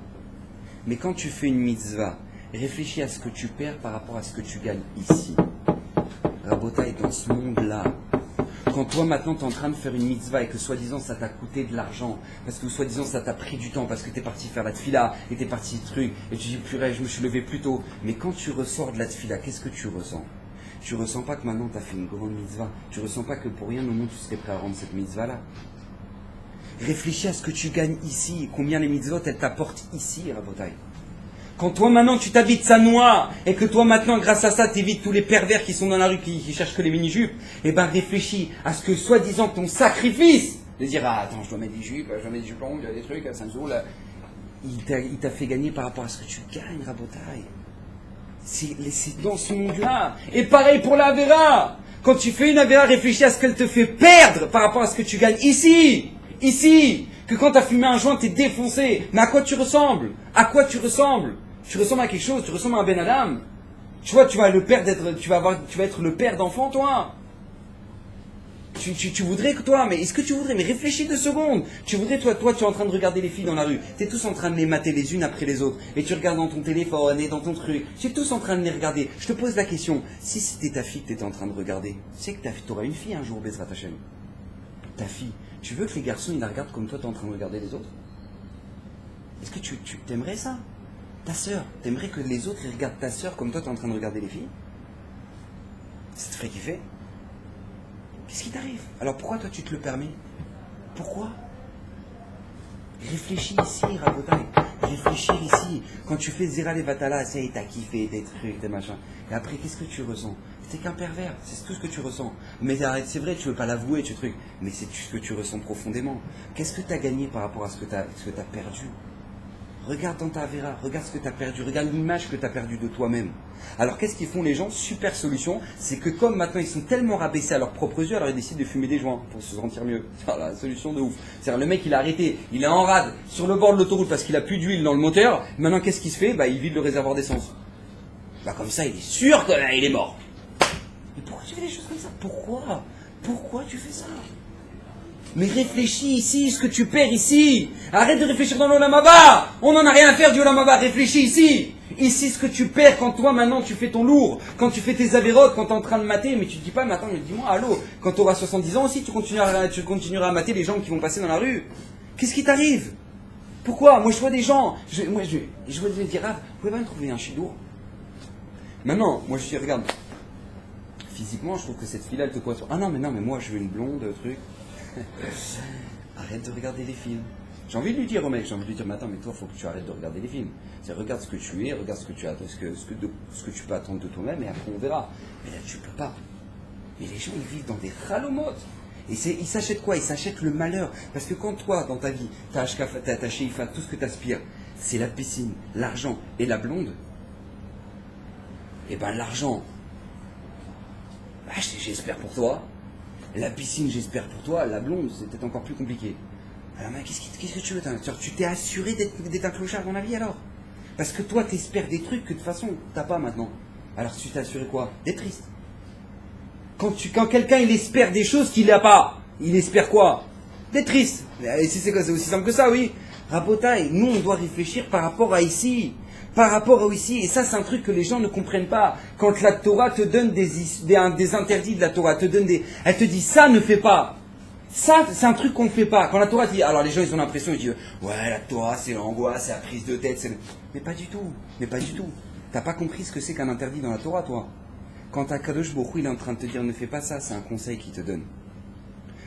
Mais quand tu fais une mitzvah, réfléchis à ce que tu perds par rapport à ce que tu gagnes ici. Rabotaï, dans ce monde-là, quand toi maintenant tu es en train de faire une mitzvah et que soi-disant ça t'a coûté de l'argent, parce que soi-disant ça t'a pris du temps, parce que tu es parti faire la tfila, et tu es parti truc, et tu dis purée, je me suis levé plus tôt. Mais quand tu ressors de la tfila, qu'est-ce que tu ressens? Tu ressens pas que maintenant tu as fait une grande mitzvah. Tu ressens pas que pour rien au monde tu serais prêt à rendre cette mitzvah-là. Réfléchis à ce que tu gagnes ici, et combien les mitzvot elles t'apportent ici, Rabotaï. Quand toi maintenant tu t'habites sa noix, et que toi maintenant grâce à ça t'évites tous les pervers qui sont dans la rue, qui cherchent que les mini-jupes, et ben réfléchis à ce que soi-disant ton sacrifice, de dire ah attends je dois mettre des jupes, je dois mettre des jupons, il y a des trucs, ça me saoule, il t'a fait gagner par rapport à ce que tu gagnes, Rabotaï. C'est dans ce monde-là. Et pareil pour la Avera. Quand tu fais une Avera, réfléchis à ce qu'elle te fait perdre par rapport à ce que tu gagnes ici. Ici. Que quand tu as fumé un joint, tu es défoncé. Mais à quoi tu ressembles? À quoi tu ressembles? Tu ressembles à quelque chose, tu ressembles à un Ben Adam. Tu vois, tu vas être le père d'enfant, toi. Tu voudrais que toi, mais est-ce que tu voudrais? Mais réfléchis 2 secondes. Tu voudrais, toi, tu es en train de regarder les filles dans la rue. Tu es tous en train de les mater les unes après les autres. Et tu regardes dans ton téléphone et dans ton truc. Tu es tous en train de les regarder. Je te pose la question. Si c'était ta fille que tu étais en train de regarder, tu sais que tu auras une fille un jour, Bezrat Hashem. ta fille, tu veux que les garçons ils la regardent comme toi tu es en train de regarder les autres? Est-ce que tu t'aimerais ça? Ta sœur, t'aimerais que les autres ils regardent ta sœur comme toi tu es en train de regarder les filles? Ça te ferait kiffer? Qu'est-ce qui t'arrive? Alors pourquoi toi tu te le permets? Pourquoi? Réfléchis ici, Rabotai. Réfléchis ici. Quand tu fais Zera Levatala, ça y est, t'as kiffé des trucs, des machins. Et après, qu'est-ce que tu ressens? C'est qu'un pervers, c'est tout ce que tu ressens. Mais arrête, c'est vrai, tu veux pas l'avouer, tu truc. Mais c'est ce que tu ressens profondément. Qu'est-ce que tu as gagné par rapport à ce que tu as perdu? Regarde dans ta Avera, regarde ce que tu as perdu, regarde l'image que tu as perdue de toi-même. Alors qu'est-ce qu'ils font les gens? Super solution, c'est que comme maintenant ils sont tellement rabaissés à leurs propres yeux, alors ils décident de fumer des joints pour se sentir mieux. Voilà, solution de ouf. C'est-à-dire le mec il a arrêté, il est en rade sur le bord de l'autoroute parce qu'il a plus d'huile dans le moteur. Maintenant qu'est-ce qu'il se fait? Il vide le réservoir d'essence. Comme ça il est sûr qu'il est mort. Mais pourquoi tu fais des choses comme ça? Pourquoi tu fais ça? Mais réfléchis ici, ce que tu perds ici. Arrête de réfléchir dans l'Olam Haba. On n'en a rien à faire du Olam Haba. Réfléchis ici. Ici, ce que tu perds quand toi, maintenant, tu fais ton lourd, quand tu fais tes avérotes, quand tu es en train de mater, mais tu te dis pas, mais attends, mais dis-moi, allô, quand tu auras 70 ans aussi, tu continueras à mater les gens qui vont passer dans la rue. Qu'est-ce qui t'arrive? Pourquoi? Moi, je vois des gens, je vois des dire, ah, vous pouvez pas me trouver un chidour? Maintenant, moi, je dis, regarde, physiquement, je trouve que cette fille-là, elle te correspond. Ah non, mais moi, je veux une blonde, truc. Arrête de regarder les films. J'ai envie de lui dire au mec, mais attends, mais toi, il faut que tu arrêtes de regarder les films. Regarde ce que tu es, regarde ce que tu as, ce que tu peux attendre de toi-même, et après on verra. Mais là, tu peux pas. Mais les gens, ils vivent dans des ralomotes. Et ils s'achètent quoi? Ils s'achètent le malheur. Parce que quand toi, dans ta vie, t'as ta Sheifa, tout ce que tu aspires, c'est la piscine, l'argent et la blonde, et ben l'argent, j'espère pour toi. La piscine, j'espère pour toi. La blonde, c'est peut-être encore plus compliqué. Alors, mais qu'est-ce que tu veux? Tu t'es assuré d'être un clochard dans la vie alors? Parce que toi, t'espères des trucs que de toute façon, t'as pas maintenant. Alors, tu t'es assuré quoi? D'être triste. Quand quelqu'un, il espère des choses qu'il n'a pas, il espère quoi? D'être triste. Et c'est aussi simple que ça, oui. Rabotai, nous, on doit réfléchir par rapport à ici. Par rapport à ici, et ça c'est un truc que les gens ne comprennent pas. Quand la Torah te donne des interdits de la Torah, elle te dit ça ne fais pas. Ça c'est un truc qu'on ne fait pas. Quand la Torah dit, alors les gens ils ont l'impression, ils disent ouais la Torah c'est l'angoisse, c'est la prise de tête, mais pas du tout. T'as pas compris ce que c'est qu'un interdit dans la Torah toi. Quand Akadosh Baruch Hu, il est en train de te dire ne fais pas ça, c'est un conseil qu'il te donne.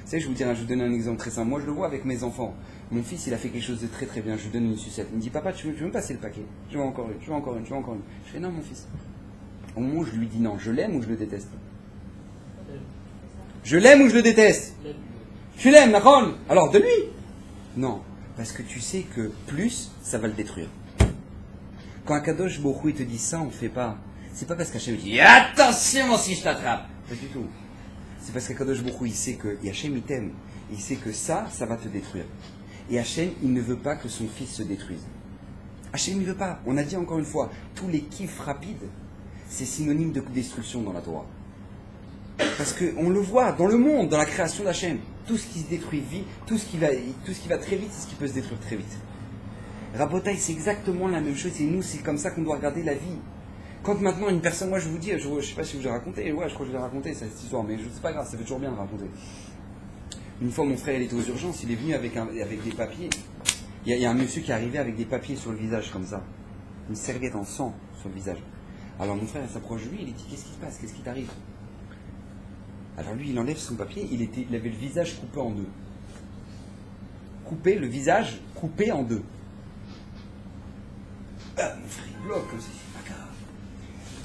Vous savez, je vous donne un exemple très simple. Moi je le vois avec mes enfants. Mon fils, il a fait quelque chose de très très bien. Je lui donne une sucette. Il me dit, papa, tu veux me passer le paquet? Je veux encore une. Je fais, non, mon fils. Au moment où je lui dis non, je l'aime ou je le déteste? Je l'aime ou je le déteste? Tu l'aimes, d'accord? Alors, de lui? Non. Parce que tu sais que plus, ça va le détruire. Quand Akadosh Baruch Hu, il te dit ça, on ne fait pas. C'est pas parce qu'Hachem dit, attention si je t'attrape. Pas du tout. C'est parce qu'Akadosh Baruch Hu, il sait que Hachem, il t'aime. Il sait que ça va te détruire. Et Hachem, il ne veut pas que son fils se détruise. Hachem, il ne veut pas. On a dit encore une fois, tous les kiffs rapides, c'est synonyme de destruction dans la Torah. Parce qu'on le voit dans le monde, dans la création d'Hachem. Tout ce qui se détruit vite, tout ce qui va très vite, c'est ce qui peut se détruire très vite. Rabotai, c'est exactement la même chose. Et nous, c'est comme ça qu'on doit regarder la vie. Quand maintenant une personne, moi je vous dis, je ne sais pas si je vous ai raconté, ouais, je crois que je l'ai raconté cette histoire, mais c'est pas grave, ça fait toujours bien de raconter. Une fois, mon frère il était aux urgences, il est venu avec des papiers. Il y a un monsieur qui est arrivé avec des papiers sur le visage, comme ça. Une serviette en sang sur le visage. Alors mon frère s'approche de lui, il lui dit, qu'est-ce qui se passe? Qu'est-ce qui t'arrive? Alors lui, il enlève son papier, il avait le visage coupé en deux. Le visage coupé en deux. Mon frère, il bloque comme ça, c'est pas grave.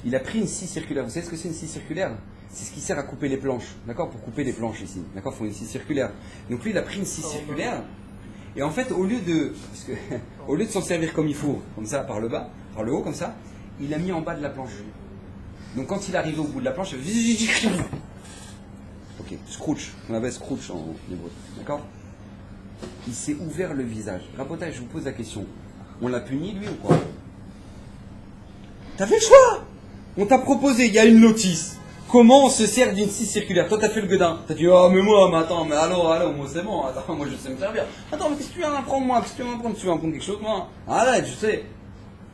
Il a pris une scie circulaire. Vous savez ce que c'est une scie circulaire? C'est ce qui sert à couper les planches, d'accord? Pour couper les planches ici, d'accord? Il faut une scie circulaire. Donc lui, il a pris une scie circulaire, et en fait, au lieu de s'en servir comme il faut, comme ça, par le bas, par le haut, comme ça, il l'a mis en bas de la planche. Donc quand il est arrivé au bout de la planche, ok, scrooge, on appelle scrooge en hébreu, d'accord? Il s'est ouvert le visage. Rabotage, je vous pose la question, on l'a puni lui ou quoi? T'as fait le choix! On t'a proposé, il y a une notice. Comment on se sert d'une scie circulaire? Toi, t'as fait le gueudin. T'as dit, oh, mais moi, mais attends, mais allô, moi, c'est bon. Attends, moi, je sais me servir. Attends, mais qu'est-ce que tu viens d'apprendre, moi? Qu'est-ce que tu viens d'apprendre? Tu viens d'apprendre quelque chose, moi? Arrête, je sais.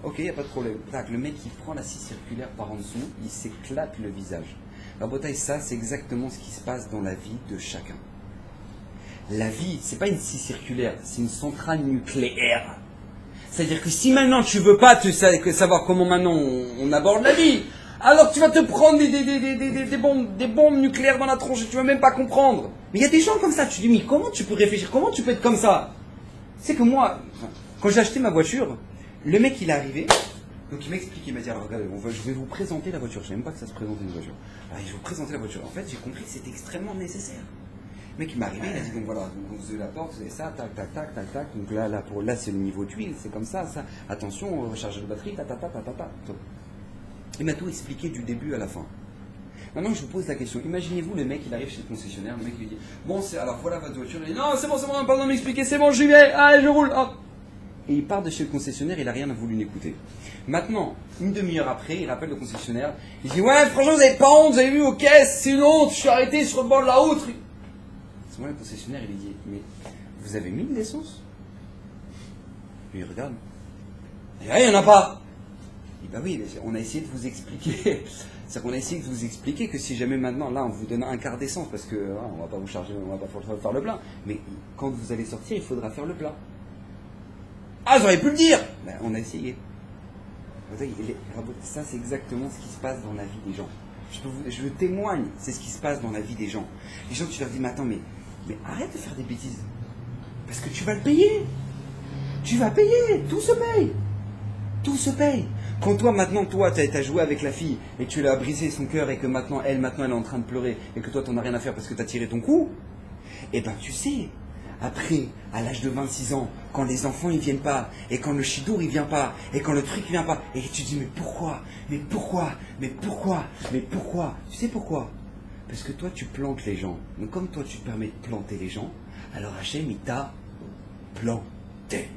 Ok, il n'y a pas de problème. Tac, le mec, il prend la scie circulaire par en dessous, il s'éclate le visage. La bataille, ça, c'est exactement ce qui se passe dans la vie de chacun. La vie, c'est pas une scie circulaire, c'est une centrale nucléaire. C'est-à-dire que si maintenant tu veux pas savoir comment maintenant on aborde la vie, alors tu vas te prendre des bombes nucléaires dans la tronche et tu vas même pas comprendre. Mais il y a des gens comme ça, tu te dis, mais comment tu peux réfléchir, comment tu peux être comme ça? C'est que moi, quand j'ai acheté ma voiture, le mec il est arrivé, donc il m'a expliqué, il m'a dit, alors regardez, je vais vous présenter la voiture, je savais même pas que ça se présentait une voiture. Alors je vais vous présenter la voiture. En fait, j'ai compris que c'était extrêmement nécessaire. Le mec il m'est arrivé, il a dit donc voilà, donc vous avez la porte, vous avez ça, tac, tac, tac, tac, tac, donc là c'est le niveau d'huile, c'est comme ça, attention, recharger de batterie, ta. Il m'a tout expliqué du début à la fin. Maintenant je vous pose la question, imaginez-vous le mec il arrive chez le concessionnaire, le mec lui dit, bon alors voilà votre voiture, il dit non c'est bon, pas besoin de m'expliquer, c'est bon, j'y vais, allez je roule, hop. Et il part de chez le concessionnaire, il n'a rien voulu l'écouter. Maintenant, une demi-heure après, il rappelle le concessionnaire, il dit ouais franchement vous avez pas honte, vous avez vu aux caisses, c'est une honte, je suis arrêté sur le bord de la route. À ce moment, le concessionnaire, il lui dit, mais vous avez mis de l'essence? Lui, il regarde. Il dit, il n'y en a pas. Il dit, bah oui, on a essayé de vous expliquer. C'est-à-dire qu'on a essayé de vous expliquer que si jamais maintenant, là, on vous donne un quart d'essence, parce que on va pas vous charger, on va pas faire le plein, mais quand vous allez sortir, il faudra faire le plein. Ah, j'aurais pu le dire. Ben, on a essayé. Vous voyez, ça, c'est exactement ce qui se passe dans la vie des gens. Je témoigne, c'est ce qui se passe dans la vie des gens. Les gens, tu leur dis, mais attends, mais arrête de faire des bêtises. Parce que tu vas le payer. Tu vas payer. Tout se paye. Tout se paye. Quand toi, tu as joué avec la fille et tu l'as brisé son cœur et que maintenant, elle est en train de pleurer et que toi, tu n'en as rien à faire parce que tu as tiré ton coup, eh ben, tu sais, après, à l'âge de 26 ans, quand les enfants ils viennent pas, et quand le chidour il vient pas, et quand le truc vient pas, et tu dis mais pourquoi? Tu sais pourquoi? Parce que toi tu plantes les gens. Donc comme toi tu te permets de planter les gens, alors Hachem il t'a planté.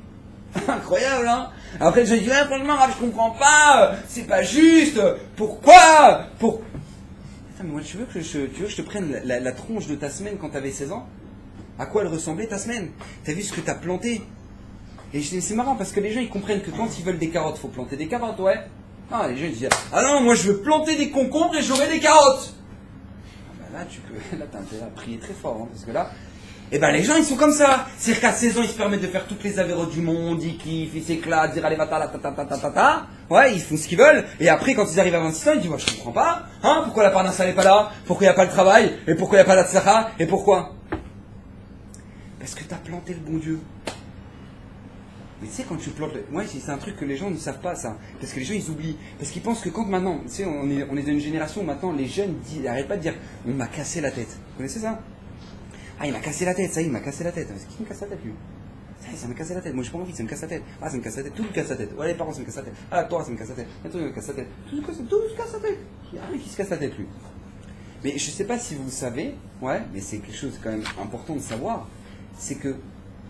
Incroyable, hein? Après je dis franchement Rav, je comprends pas, c'est pas juste, pourquoi? Attends, mais moi tu veux que je te prenne la tronche de ta semaine quand t'avais 16 ans? À quoi elle ressemblait ta semaine? T'as vu ce que t'as planté? Et c'est marrant parce que les gens ils comprennent que quand ils veulent des carottes, il faut planter des carottes, ouais. Ah, les gens ils disent, ah non, moi je veux planter des concombres et j'aurai des carottes. Ah ben là, t'as intérêt à prier très fort, hein, parce que là, eh ben les gens ils sont comme ça. C'est-à-dire qu'à 16 ans ils se permettent de faire toutes les avérotes du monde, ils kiffent, ils s'éclatent, dire allez va ta. Ouais, ils font ce qu'ils veulent. Et après quand ils arrivent à 26 ans, ils disent, moi je comprends pas, hein, pourquoi la parnasse elle est pas là? Pourquoi il n'y a pas le travail? Et pourquoi il n'y a pas la tzara? Et pourquoi? Parce que tu as planté le bon Dieu. Mais tu sais, quand tu plantes... Moi, c'est un truc que les gens ne savent pas, ça. Parce que les gens, ils oublient. Parce qu'ils pensent que quand maintenant... Tu sais, on est dans une génération où maintenant, les jeunes n'arrêtent pas de dire « On m'a cassé la tête ». Vous connaissez ça? Ah, il m'a cassé la tête, ça y est, il m'a cassé la tête. Qui me casse la tête, lui? Ça me casse la tête. Moi, j'ai pas envie, ça me casse la tête. Ah, ça me casse la tête. Tout me casse la tête. Ouais, les parents, ça me casse la tête. Ah, toi, ça me casse la tête. Tout me casse la tête. Tout me casse la tête. Il y a rien qui se casse la tête, lui. Mais je sais pas si vous savez, ouais, mais c'est quelque chose quand même important de savoir, c'est que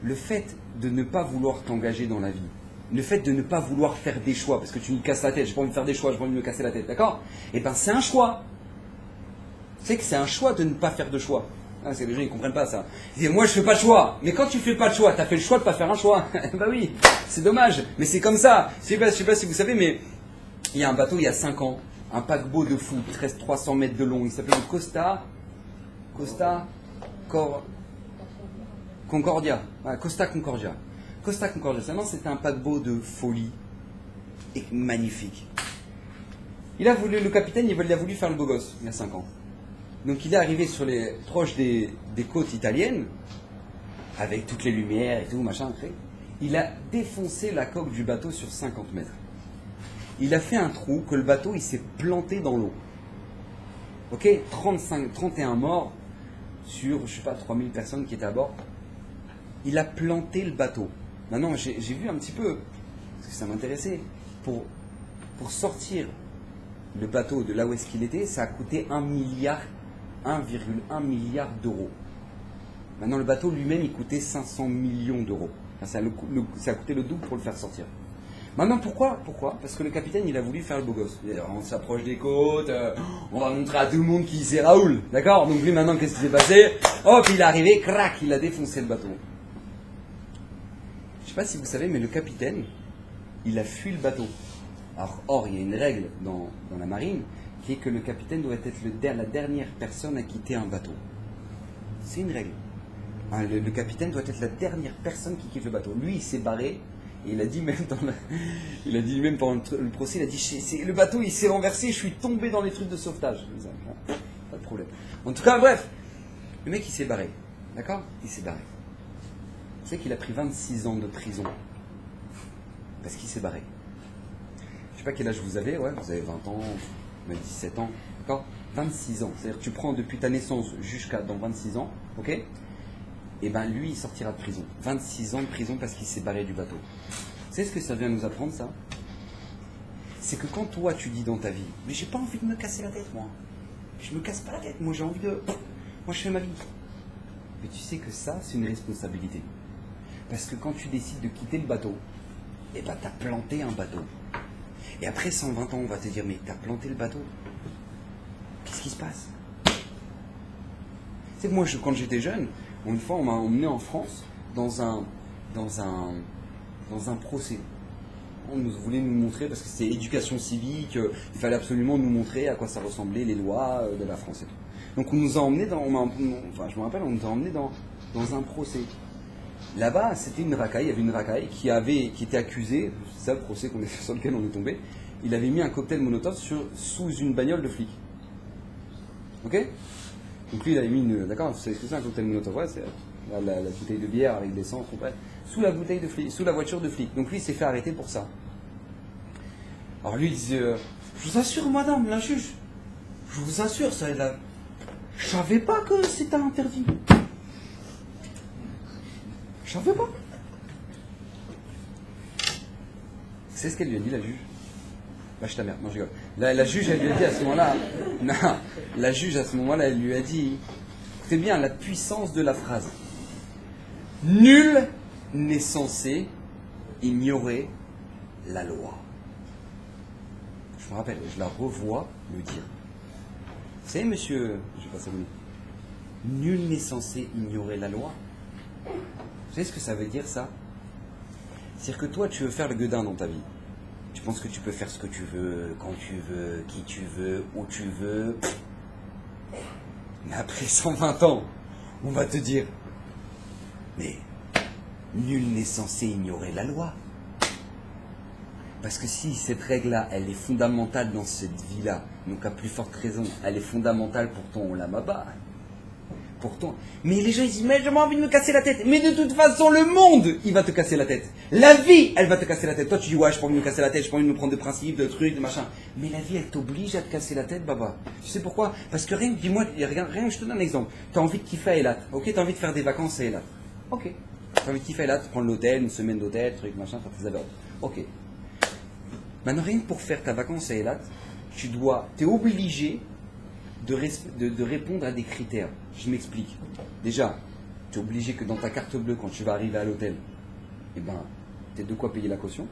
le fait de ne pas vouloir t'engager dans la vie, le fait de ne pas vouloir faire des choix, parce que tu me casses la tête, j'ai pas envie de faire des choix, j'ai pas envie de me casser la tête, d'accord? Eh ben c'est un choix. Tu sais que c'est un choix de ne pas faire de choix. Ah, c'est que les gens ils comprennent pas ça. Ils disent, moi je fais pas de choix. Mais quand tu fais pas de choix, t'as fait le choix de pas faire un choix. Bah oui, c'est dommage, mais c'est comme ça. Je sais pas si vous savez, mais il y a un bateau il y a 5 ans, un paquebot de fou, 300 mètres de long, il s'appelait le Concordia. Ouais, Costa Concordia. Seulement, c'était un paquebot de folie et magnifique. Le capitaine, il a voulu faire le beau gosse il y a 5 ans. Donc il est arrivé proche des côtes italiennes, avec toutes les lumières et tout, machin. Il a défoncé la coque du bateau sur 50 mètres. Il a fait un trou que le bateau, il s'est planté dans l'eau. Ok, 31 morts sur, je sais pas, 3000 personnes qui étaient à bord. Il a planté le bateau. Maintenant, j'ai vu un petit peu, parce que ça m'intéressait, pour sortir le bateau de là où est-ce qu'il était, ça a coûté 1,1 milliard d'euros. Maintenant, le bateau lui-même, il coûtait 500 millions d'euros. Enfin, ça a coûté le double pour le faire sortir. Maintenant, pourquoi? Parce que le capitaine, il a voulu faire le beau gosse. On s'approche des côtes, on va montrer à tout le monde qui c'est Raoul. D'accord? Donc lui, maintenant, qu'est-ce qui s'est passé? Hop, il est arrivé, crac, il a défoncé le bateau. Je ne sais pas si vous savez, mais le capitaine, il a fui le bateau. Or, il y a une règle dans la marine, qui est que le capitaine doit être la dernière personne à quitter un bateau. C'est une règle. Hein, le capitaine doit être la dernière personne qui quitte le bateau. Lui, il s'est barré. Et il a dit même il a dit même pendant le procès, il a dit le bateau il s'est renversé, je suis tombé dans les trucs de sauvetage. Pas de problème. En tout cas, bref, le mec il s'est barré. D'accord? Il s'est barré. Vous savez qu'il a pris 26 ans de prison parce qu'il s'est barré. Je sais pas quel âge vous avez, ouais, vous avez 20 ans, même 17 ans, d'accord? 26 ans. C'est-à-dire que tu prends depuis ta naissance jusqu'à dans 26 ans, ok? Et ben lui il sortira de prison. 26 ans de prison parce qu'il s'est barré du bateau. Vous savez ce que ça vient nous apprendre ça? C'est que quand toi tu dis dans ta vie, mais j'ai pas envie de me casser la tête moi. Je me casse pas la tête, moi j'ai envie de. Moi je fais ma vie. Mais tu sais que ça c'est une responsabilité. Parce que quand tu décides de quitter le bateau, et ben t'as planté un bateau. Et après 120 ans on va te dire mais t'as planté le bateau. Qu'est-ce qui se passe? C'est que moi quand j'étais jeune, une fois, on m'a emmené en France dans un procès. On voulait nous montrer, parce que c'était éducation civique, il fallait absolument nous montrer à quoi ça ressemblait les lois de la France et tout. Donc on nous a emmenés je me rappelle, on nous a emmenés dans un procès. Là-bas, c'était une racaille, il y avait une racaille qui était accusée, c'est ça le procès sur lequel on est tombé, il avait mis un cocktail Molotov sous une bagnole de flic. Ok? Donc lui il avait mis d'accord, vous savez ce que c'est un cocktail Molotov, ouais, c'est la bouteille de bière avec de l'essence, sous la bouteille de flic, sous la voiture de flic. Donc lui il s'est fait arrêter pour ça. Alors lui il disait, je vous assure madame, la juge, je vous assure, je savais pas que c'était interdit. Je savais pas. C'est ce qu'elle lui a dit la juge. Lâche ta merde, non je rigole. La juge elle lui a dit à ce moment-là, non, la juge à ce moment-là elle lui a dit, écoutez bien la puissance de la phrase. Nul n'est censé ignorer la loi. Je me rappelle, je la revois le dire. Vous savez monsieur, je passe à vous. Nul n'est censé ignorer la loi. Vous savez ce que ça veut dire ça? C'est-à-dire que toi tu veux faire le gueudin dans ta vie. Tu penses que tu peux faire ce que tu veux, quand tu veux, qui tu veux, où tu veux. Mais après 120 ans, on va te dire, mais nul n'est censé ignorer la loi. Parce que si cette règle-là, elle est fondamentale dans cette vie-là, donc à plus forte raison, elle est fondamentale pour ton olamaba. Pourtant, mais les gens ils disent mais j'ai envie de me casser la tête. Mais de toute façon le monde il va te casser la tête. La vie elle va te casser la tête. Toi tu dis ouais j'ai pas envie de me casser la tête, j'ai pas envie de me prendre de principes, de trucs, de machin. Mais la vie elle t'oblige à te casser la tête baba. Tu sais pourquoi? Parce que rien que dis-moi, rien que je te donne un exemple. T'as envie de kiffer à Eilat, ok? T'as envie de faire des vacances à Eilat, ok? T'as envie de kiffer à Eilat, prendre l'hôtel, une semaine d'hôtel, truc machin, faire tes affaires, ok? Maintenant rien que pour faire ta vacance à Eilat, t'es obligé de répondre à des critères. Je m'explique. Déjà, tu es obligé que dans ta carte bleue, quand tu vas arriver à l'hôtel, eh ben, tu as de quoi payer la caution.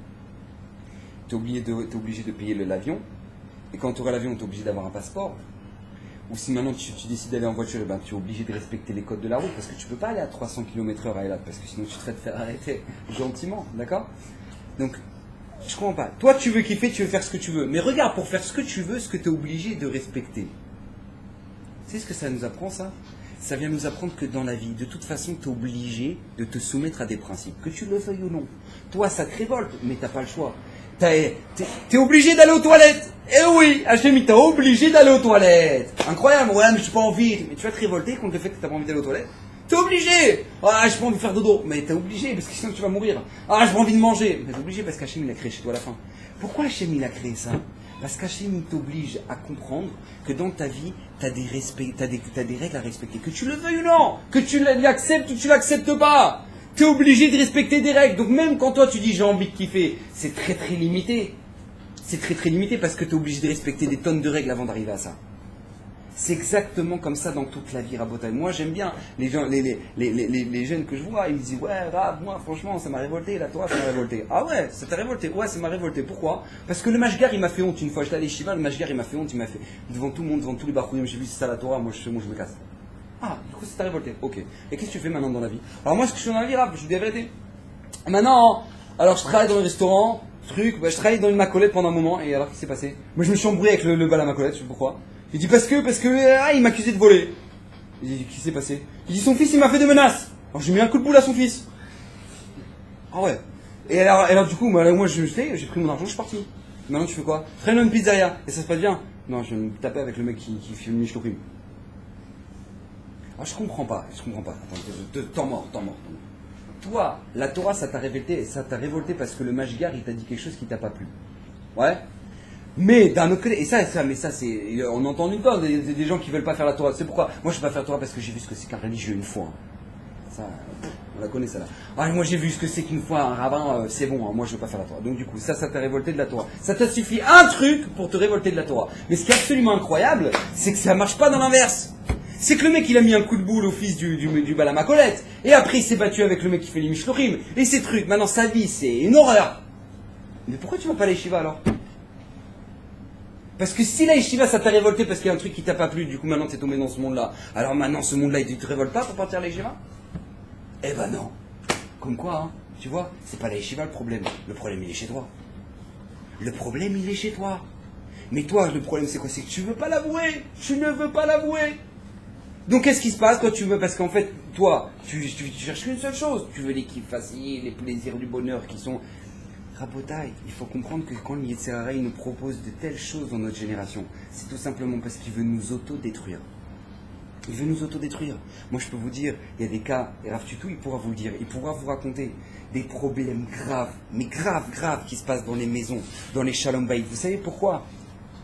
Tu es obligé de payer l'avion. Et quand tu auras l'avion, tu es obligé d'avoir un passeport. Ou si maintenant tu décides d'aller en voiture, eh ben, tu es obligé de respecter les codes de la route. Parce que tu ne peux pas aller à 300 km/h à Eilat, parce que sinon tu te ferais te faire arrêter gentiment. D'accord? Donc, je comprends pas. Toi, tu veux kiffer, tu veux faire ce que tu veux. Mais regarde, pour faire ce que tu veux, ce que tu es obligé de respecter. Tu sais ce que ça nous apprend, ça? Ça vient nous apprendre que dans la vie, de toute façon, tu es obligé de te soumettre à des principes, que tu le veuilles ou non. Toi, ça te révolte, mais t'as pas le choix. T'es obligé d'aller aux toilettes. Eh oui, Hachem, t'es obligé d'aller aux toilettes. Incroyable, ouais, mais j'ai pas envie. Mais tu vas te révolter contre le fait que t'as pas envie d'aller aux toilettes. T'es obligé. Ah, j'ai pas envie de faire dodo. Mais t'es obligé, parce que sinon tu vas mourir. Ah, j'ai pas envie de manger. Mais t'es obligé parce qu'Hachem, il a créé chez toi à la fin. Pourquoi Hachem, il a créé ça? Parce qu'Hachem t'oblige à comprendre que dans ta vie, tu as des règles à respecter. Que tu le veuilles ou non, que tu l'acceptes ou tu l'acceptes pas, tu es obligé de respecter des règles. Donc même quand toi tu dis j'ai envie de kiffer, c'est très très limité. C'est très très limité parce que tu es obligé de respecter des tonnes de règles avant d'arriver à ça. C'est exactement comme ça dans toute la vie, Rabotai. Moi, j'aime bien les gens, les jeunes que je vois, ils me disent ouais, Rab, moi, franchement, ça m'a révolté, là, toi, ça m'a révolté. Ah ouais, ça t'a révolté? Ouais, ça m'a révolté. Pourquoi? Parce que le Mashgar, il m'a fait honte. Une fois, j'étais allé Shiva, le Mashgar, il m'a fait honte, il m'a fait devant tout le monde, devant tous les barouilles, j'ai vu c'est ça la Torah, moi, je me casse. Ah, du coup, ça t'a révolté. Ok. Et qu'est-ce que tu fais maintenant dans la vie? Alors, moi, ce que je fais dans la vie, Rab, je vous dis la vérité. Maintenant, alors, je travaille dans le restaurant, je travaille dans une macolette pendant un moment, et alors, qu'est-ce qui s'est passé? Moi, je me suis embrouillé avec le bal à macolette, je sais pourquoi. Il dit parce que il m'accusait de voler. Il dit qu'est-ce qui s'est passé? Il dit son fils il m'a fait des menaces. Alors j'ai mis un coup de boule à son fils. Ah ouais. Et alors du coup, moi j'ai pris mon argent, je suis parti. Maintenant tu fais quoi? Traîne une pizzeria et ça se passe bien. Non, je vais me taper avec le mec qui filme les Shlochim. Ah, je comprends pas. Attends, temps mort. Toi, la Torah, ça t'a révolté parce que le Mashgar, il t'a dit quelque chose qui t'a pas plu. Ouais. Mais d'un autre côté, et ça c'est, on entend une tonne, des gens qui veulent pas faire la Torah. C'est pourquoi moi je veux pas faire la Torah parce que j'ai vu ce que c'est qu'un religieux une fois. Ça, on la connaît ça là. Ah, moi j'ai vu ce que c'est qu'une fois un rabbin, c'est bon, hein, moi je veux pas faire la Torah. Donc du coup, ça t'a révolté de la Torah. Ça t'a suffi un truc pour te révolter de la Torah. Mais ce qui est absolument incroyable, c'est que ça marche pas dans l'inverse. C'est que le mec il a mis un coup de boule au fils du Balamacolette, et après il s'est battu avec le mec qui fait les Mishlochim, et ces trucs, maintenant sa vie c'est une horreur. Mais pourquoi tu vas pas à l'Yeshiva alors? Parce que si la Yeshiva ça t'a révolté parce qu'il y a un truc qui t'a pas plu, du coup maintenant t'es tombé dans ce monde là, alors maintenant ce monde là il te révolte pas pour partir à la Yeshiva? Eh ben non. Comme quoi, hein, tu vois, c'est pas la Yeshiva le problème il est chez toi. Le problème il est chez toi. Mais toi le problème c'est quoi? C'est que tu veux pas l'avouer. Tu ne veux pas l'avouer. Donc qu'est-ce qui se passe quand tu veux? Parce qu'en fait, toi, tu cherches qu'une seule chose. Tu veux les kiffs faciles, les plaisirs du bonheur qui sont... Rabotaï, il faut comprendre que quand le Yetzer Hara nous propose de telles choses dans notre génération, c'est tout simplement parce qu'il veut nous auto-détruire. Il veut nous autodétruire. Moi je peux vous dire, il y a des cas, et Rav Tutu il pourra vous le dire, il pourra vous raconter des problèmes graves, mais graves qui se passent dans les maisons, dans les Shalom Bayit. Vous savez pourquoi?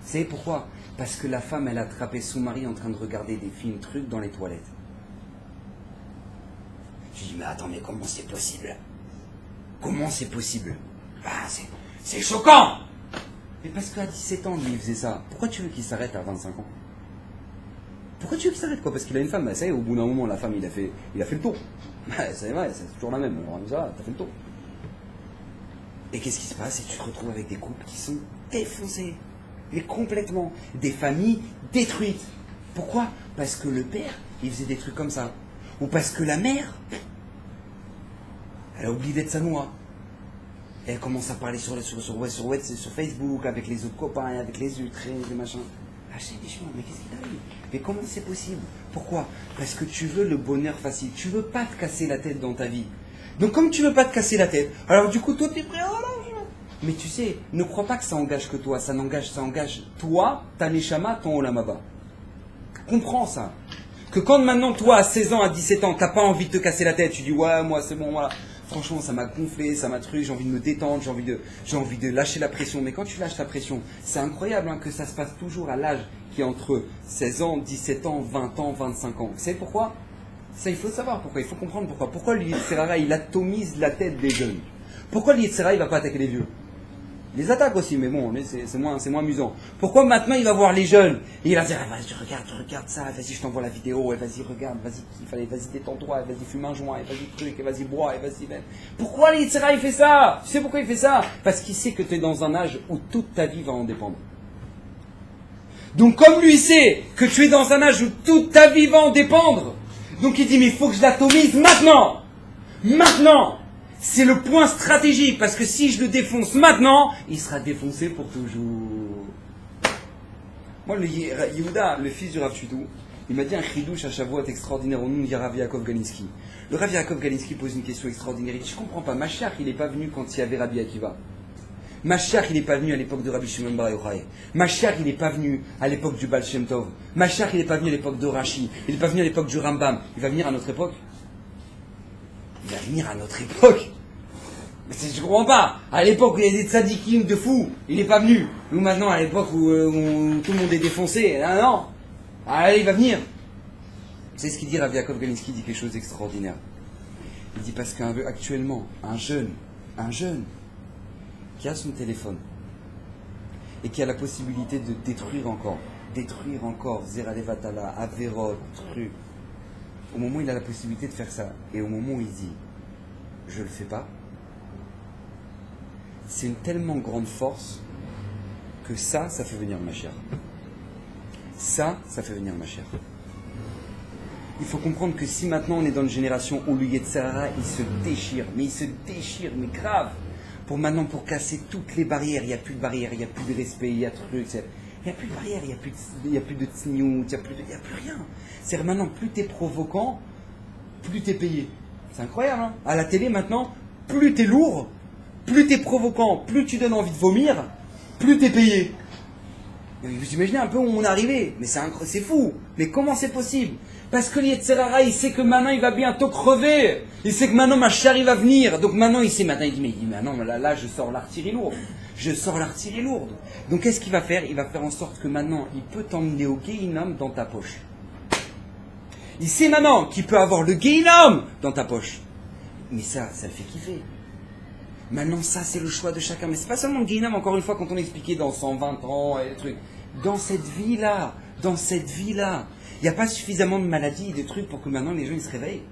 Vous savez pourquoi? Parce que la femme, elle a attrapé son mari en train de regarder des films trucs dans les toilettes. Je dis, mais attends, mais comment c'est possible? Comment c'est possible? Bah, c'est choquant! Mais parce qu'à 17 ans, lui, il faisait ça. Pourquoi tu veux qu'il s'arrête à 25 ans? Pourquoi tu veux qu'il s'arrête, quoi? Parce qu'il a une femme. Bah, ça y est, au bout d'un moment, la femme, il a fait le tour. Bah, c'est vrai, c'est toujours la même. Alors, ça, t'as fait le tour. Et qu'est-ce qui se passe? Et tu te retrouves avec des couples qui sont défoncés. Mais complètement. Des familles détruites. Pourquoi? Parce que le père, il faisait des trucs comme ça. Ou parce que la mère, elle a oublié d'être sa noix. Et elle commence à parler sur Facebook, avec les autres copains, avec les ultras, des machins. Ah, j'ai dit, mais qu'est-ce qu'il a eu? Mais comment c'est possible? Pourquoi? Parce que tu veux le bonheur facile. Tu veux pas te casser la tête dans ta vie. Donc comme tu veux pas te casser la tête, alors du coup, toi, t'es prêt à... Mais tu sais, ne crois pas que ça engage que toi, ça engage toi, ta neshama, ton olam haba. Comprends ça. Que quand maintenant, toi, à 16 ans, à 17 ans, t'as pas envie de te casser la tête, tu dis, ouais, moi, c'est bon, voilà. Franchement, ça m'a gonflé, ça m'a truc, j'ai envie de me détendre, j'ai envie de lâcher la pression. Mais quand tu lâches la pression, c'est incroyable hein, que ça se passe toujours à l'âge qui est entre 16 ans, 17 ans, 20 ans, 25 ans. Vous savez pourquoi? Ça, il faut savoir pourquoi, il faut comprendre pourquoi. Pourquoi le Yetzer Hara, il atomise la tête des jeunes? Pourquoi le Yetzer Hara, il va pas attaquer les vieux? Il les attaque aussi, mais bon, c'est moins amusant. Pourquoi maintenant il va voir les jeunes et il va dire, ah, vas-y, regarde ça, vas-y, je t'envoie la vidéo, et vas-y, regarde, vas-y, détends-toi, vas-y, fume un joint, et vas-y, truc, et vas-y, bois, et vas-y, ben. Pourquoi le Yetzer Hara, il fait ça? Tu sais pourquoi il fait ça? Parce qu'il sait que tu es dans un âge où toute ta vie va en dépendre. Donc comme lui sait que tu es dans un âge où toute ta vie va en dépendre, donc il dit, mais il faut que je l'atomise maintenant. C'est le point stratégique, parce que si je le défonce maintenant, il sera défoncé pour toujours. Moi, le Yehuda, le fils du Rav Tutu, il m'a dit un chidouche à Shavuot extraordinaire au nom de Rav Yaakov Galinsky. Le Rav Yaakov Galinsky pose une question extraordinaire. Il dit, je comprends pas, Mashiach, il n'est pas venu quand il y avait Rabbi Akiva. Mashiach, il n'est pas venu à l'époque de Rabbi Shimon Bar Yochai. Mashiach, il n'est pas venu à l'époque du Baal Shem Tov. Mashiach, il n'est pas venu à l'époque de Rashi. Il n'est pas venu à l'époque du Rambam. Il va venir à notre époque. Il va venir à notre époque. Mais je comprends pas. À l'époque où il y a des tzadikim de fous, il n'est pas venu. Nous maintenant, à l'époque où tout le monde est défoncé, non. Allez, il va venir. C'est ce qu'il dit, Rav Yaakov Galinsky dit quelque chose d'extraordinaire. Il dit parce qu'actuellement, un jeune qui a son téléphone et qui a la possibilité de détruire encore, Zeralevatala, Averot, truc. Au moment où il a la possibilité de faire ça, et au moment où il dit je le fais pas, c'est une tellement grande force que ça fait venir Mashiach. Ça fait venir Mashiach. Il faut comprendre que si maintenant on est dans une génération où le Yetzer Hara, il se déchire, mais grave, pour casser toutes les barrières, il n'y a plus de barrières, il n'y a plus de respect, il y a trucs, il n'y a plus de barrières, il n'y a plus de tsniout, il n'y a plus rien. C'est-à-dire maintenant, plus tu es provoquant, plus tu es payé. C'est incroyable, hein. À la télé, maintenant, plus t'es lourd, plus t'es provoquant, plus tu donnes envie de vomir, plus t'es payé. Et vous imaginez un peu où on est arrivé. Mais c'est fou. Mais comment c'est possible? Parce que l'Yetzerara, il sait que maintenant il va bientôt crever. Il sait que maintenant ma chérie va venir. Donc maintenant il sait, maintenant il dit, mais maintenant là je sors l'artillerie lourde. Je sors l'artillerie lourde. Donc qu'est-ce qu'il va faire? Il va faire en sorte que maintenant il peut t'emmener au Gehinnom dans ta poche. Il sait maintenant qu'il peut avoir le Gehinnom dans ta poche. Mais ça le fait kiffer. Maintenant ça c'est le choix de chacun. Mais c'est pas seulement le Gehinnom, encore une fois, quand on expliquait dans 120 ans et des trucs. Dans cette vie-là, il n'y a pas suffisamment de maladies et de trucs pour que maintenant les gens ils se réveillent.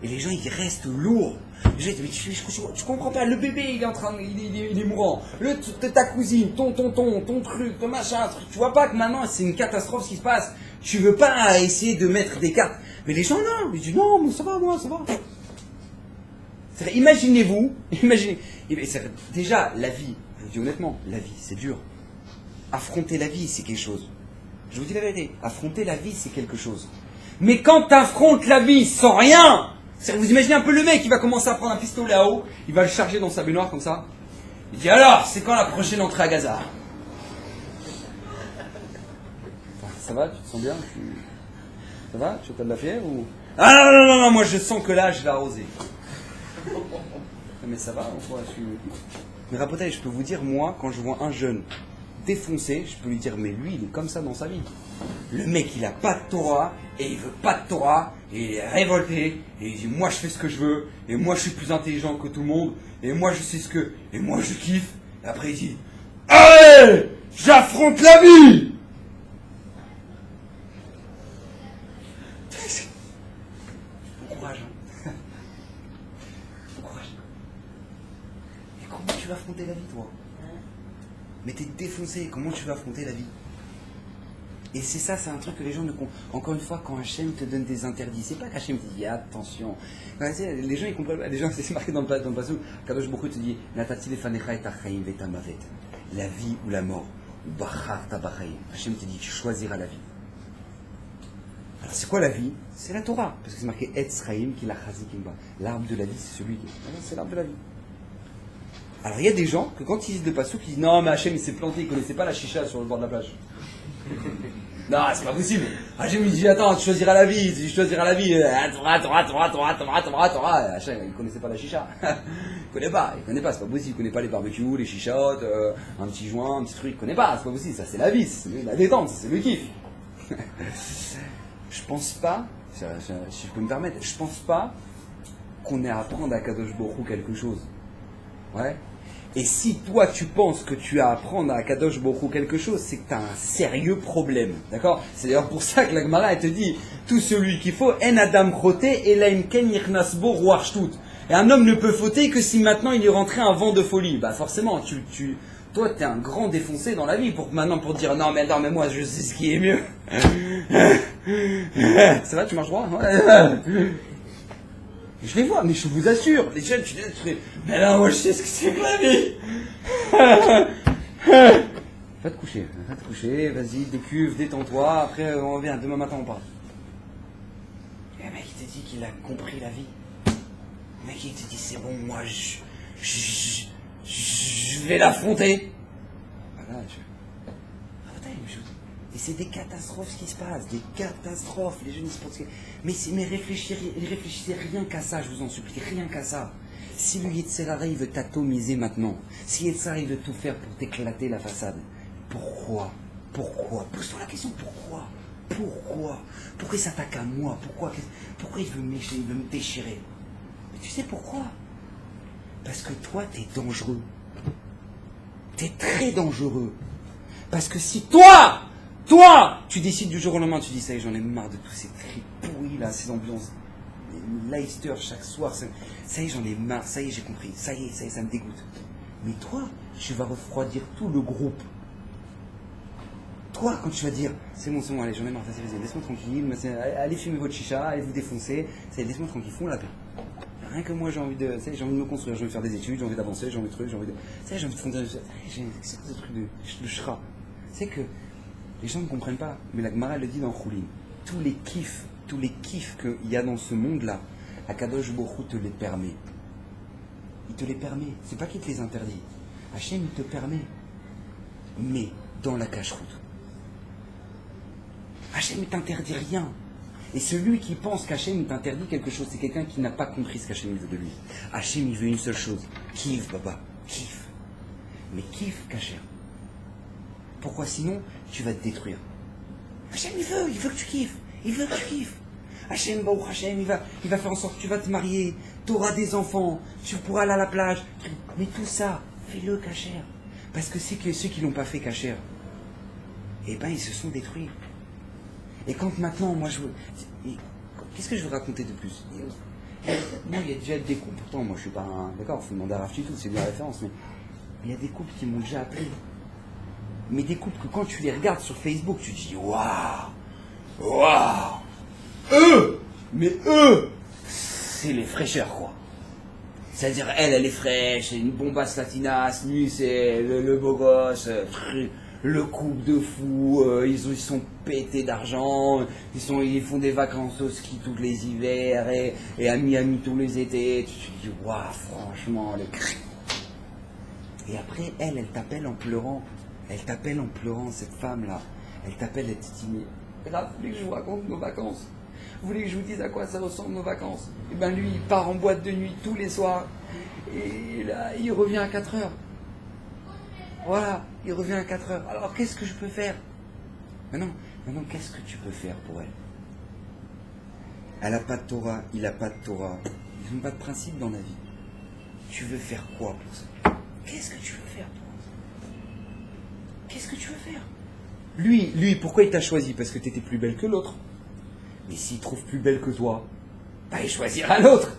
Et les gens ils restent lourds. Les gens ils disent, mais tu comprends pas, le bébé il est en train, il est mourant. Ta cousine, ton truc, ton machin, truc. Tu vois pas que maintenant c'est une catastrophe ce qui se passe. Tu veux pas essayer de mettre des cartes. Mais les gens non, ils disent non, mais ça va moi, ça va. Imaginez-vous, déjà la vie, je vous dis honnêtement, la vie c'est dur. Affronter la vie c'est quelque chose. Je vous dis la vérité, affronter la vie c'est quelque chose. Mais quand tu affrontes la vie sans rien, vous imaginez un peu le mec, il va commencer à prendre un pistolet à eau, il va le charger dans sa baignoire comme ça. Il dit alors, c'est quand la prochaine entrée à Gaza? Ça va, tu te sens bien? Ça va? Tu as de la fièvre ou... Ah non, moi je sens que là je vais arroser. Mais ça va, Mais rapportez, je peux vous dire, moi, quand je vois un jeune défoncé, je peux lui dire, mais lui, il est comme ça dans sa vie. Le mec, il a pas de Torah, et il veut pas de Torah, et il est révolté, et il dit, moi je fais ce que je veux, et moi je suis plus intelligent que tout le monde, et moi je sais ce que, et moi je kiffe. Et après il dit, allez, j'affronte la vie! Bon courage, hein. Bon courage. Et comment tu vas affronter la vie, toi? Mais t'es défoncé, comment tu vas affronter la vie? Et c'est ça, c'est un truc que les gens ne comprennent. Encore une fois, quand Hachem te donne des interdits, c'est pas qu'Hachem te dit attention. Les gens ils comprennent pas. Les gens, c'est marqué dans le passage, Kadosh Baruch Hu te dit Natati lefanecha et achayim veta mavet. La vie ou la mort. Bacharta bachayim. Hachem te dit tu choisiras la vie. Alors c'est quoi la vie? C'est la Torah. Parce que c'est marqué Etz Chaim ki la chazikimba. L'arbre de la vie, c'est celui qui. C'est l'arbre de la vie. Alors il y a des gens que quand ils disent le passouk, ils disent non mais Hachem il s'est planté, il connaissait pas la chicha sur le bord de la plage. Non, c'est pas possible. Hachem il dit attends, tu choisiras la vie, tu choisiras la vie. Torah. Hachem il connaissait pas la chicha. Il connaît pas, c'est pas possible, il connaît pas les barbecues, les chichotes, un petit joint, un petit truc, il connaît pas, c'est pas possible, ça c'est la vie, c'est la détente, c'est le kiff. Je pense pas, si je peux me permettre, je pense pas qu'on ait à apprendre à Kadosh Baruch Hu quelque chose. Ouais. Et si toi tu penses que tu as à apprendre à Kadosh Baruch Hu quelque chose, c'est que tu as un sérieux problème. D'accord? C'est d'ailleurs pour ça que la Gemara elle te dit tout celui qu'il faut, en adam choté et laim ken yichnas bo ruach shtut. Et un homme ne peut fauter que si maintenant il est rentré un vent de folie. Bah forcément, toi t'es un grand défoncé dans la vie pour dire non mais moi je sais ce qui est mieux. C'est vrai, tu marches droit? Ouais. Je les vois, mais je vous assure, les jeunes, tu dis, mais là, moi, je sais ce que c'est que la vie. Va te coucher, vas-y, décuve, détends-toi, après, on revient, demain matin, on parle. Et le mec, il te dit qu'il a compris la vie. Le mec, il te dit, c'est bon, moi, je vais l'affronter. Voilà, et c'est des catastrophes ce qui se passe, des catastrophes. Les jeunes ils se pensent mais réfléchissez rien qu'à ça, je vous en supplie, rien qu'à ça. Si le Yetzerara il veut t'atomiser maintenant, si Yetzerara il veut tout faire pour t'éclater la façade, pourquoi? Pose-toi la question, pourquoi il s'attaque à moi? Pourquoi il veut me déchirer? Mais tu sais pourquoi? Parce que toi t'es dangereux. T'es très dangereux. Parce que si toi, tu décides du jour au lendemain, tu dis ça y est, j'en ai marre de tous ces cris pourris là, ces ambiances, Leicester chaque soir, ça y est, j'en ai marre, ça y est, j'ai compris, ça y est, ça me dégoûte. Mais toi, tu vas refroidir tout le groupe. Toi, quand tu vas dire, c'est bon, allez, j'en ai marre, vas-y, laisse-moi tranquille, allez fumer votre chicha, allez vous défoncer, ça y est, laisse-moi tranquille, font la paix. Rien que moi, j'ai envie de me construire, j'ai envie de faire des études, j'ai envie d'avancer, j'ai envie de fonder, c'est quoi ce truc de shra? C'est que les gens ne comprennent pas, mais la Gemara le dit dans Choulin. Tous les kiffs qu'il y a dans ce monde-là, Akadosh Baruch Hu te les permet. Il te les permet. C'est pas qu'il te les interdit. Hachem, il te permet. Mais dans la cache-route. Hachem ne t'interdit rien. Et celui qui pense qu'Hachem t'interdit quelque chose, c'est quelqu'un qui n'a pas compris ce qu'Hachem veut de lui. Hachem, il veut une seule chose. Kiffe, Baba. Kiffe. Mais kiffe, Kacher. Pourquoi sinon, tu vas te détruire. Hachem, il veut que tu kiffes. Il veut que tu kiffes. Hachem, Baruch Hachem, il va faire en sorte que tu vas te marier, tu auras des enfants, tu pourras aller à la plage. Mais tout ça, fais-le, Kacher. Parce que c'est que ceux qui ne l'ont pas fait, Kacher, eh ben, ils se sont détruits. Et quand maintenant, moi, qu'est-ce que je veux raconter de plus? Moi, il y a déjà des couples, pourtant, moi, je suis pas un... D'accord, il faut demander à Rav Tutu, c'est bien la référence, mais il y a des couples qui m'ont déjà appelé. Mais des couples que quand tu les regardes sur Facebook, tu te dis, waouh, waouh, mais eux, c'est les fraîcheurs, quoi. C'est-à-dire, elle est fraîche, c'est une bombasse latinas, lui, c'est le beau gosse, le couple de fous, ils sont pétés d'argent, ils font des vacances au ski tous les hivers et à Miami tous les étés. Tu te dis, waouh, franchement, le cri. Et après, elle t'appelle en pleurant. Elle t'appelle en pleurant, cette femme-là. Elle t'appelle, elle te dit, là, vous voulez que je vous raconte nos vacances? Vous voulez que je vous dise à quoi ça ressemble nos vacances? Et bien lui, il part en boîte de nuit tous les soirs. Et là, il revient à 4 heures. Voilà, il revient à 4 heures. Alors, qu'est-ce que je peux faire? Maintenant, qu'est-ce que tu peux faire pour elle? Elle n'a pas de Torah, il n'a pas de Torah. Ils n'ont pas de principe dans la vie. Tu veux faire quoi pour ça? Qu'est-ce que tu veux faire pour ça? Qu'est-ce que tu veux faire? Lui, pourquoi il t'a choisi? Parce que tu étais plus belle que l'autre. Mais s'il trouve plus belle que toi, bah il choisira l'autre.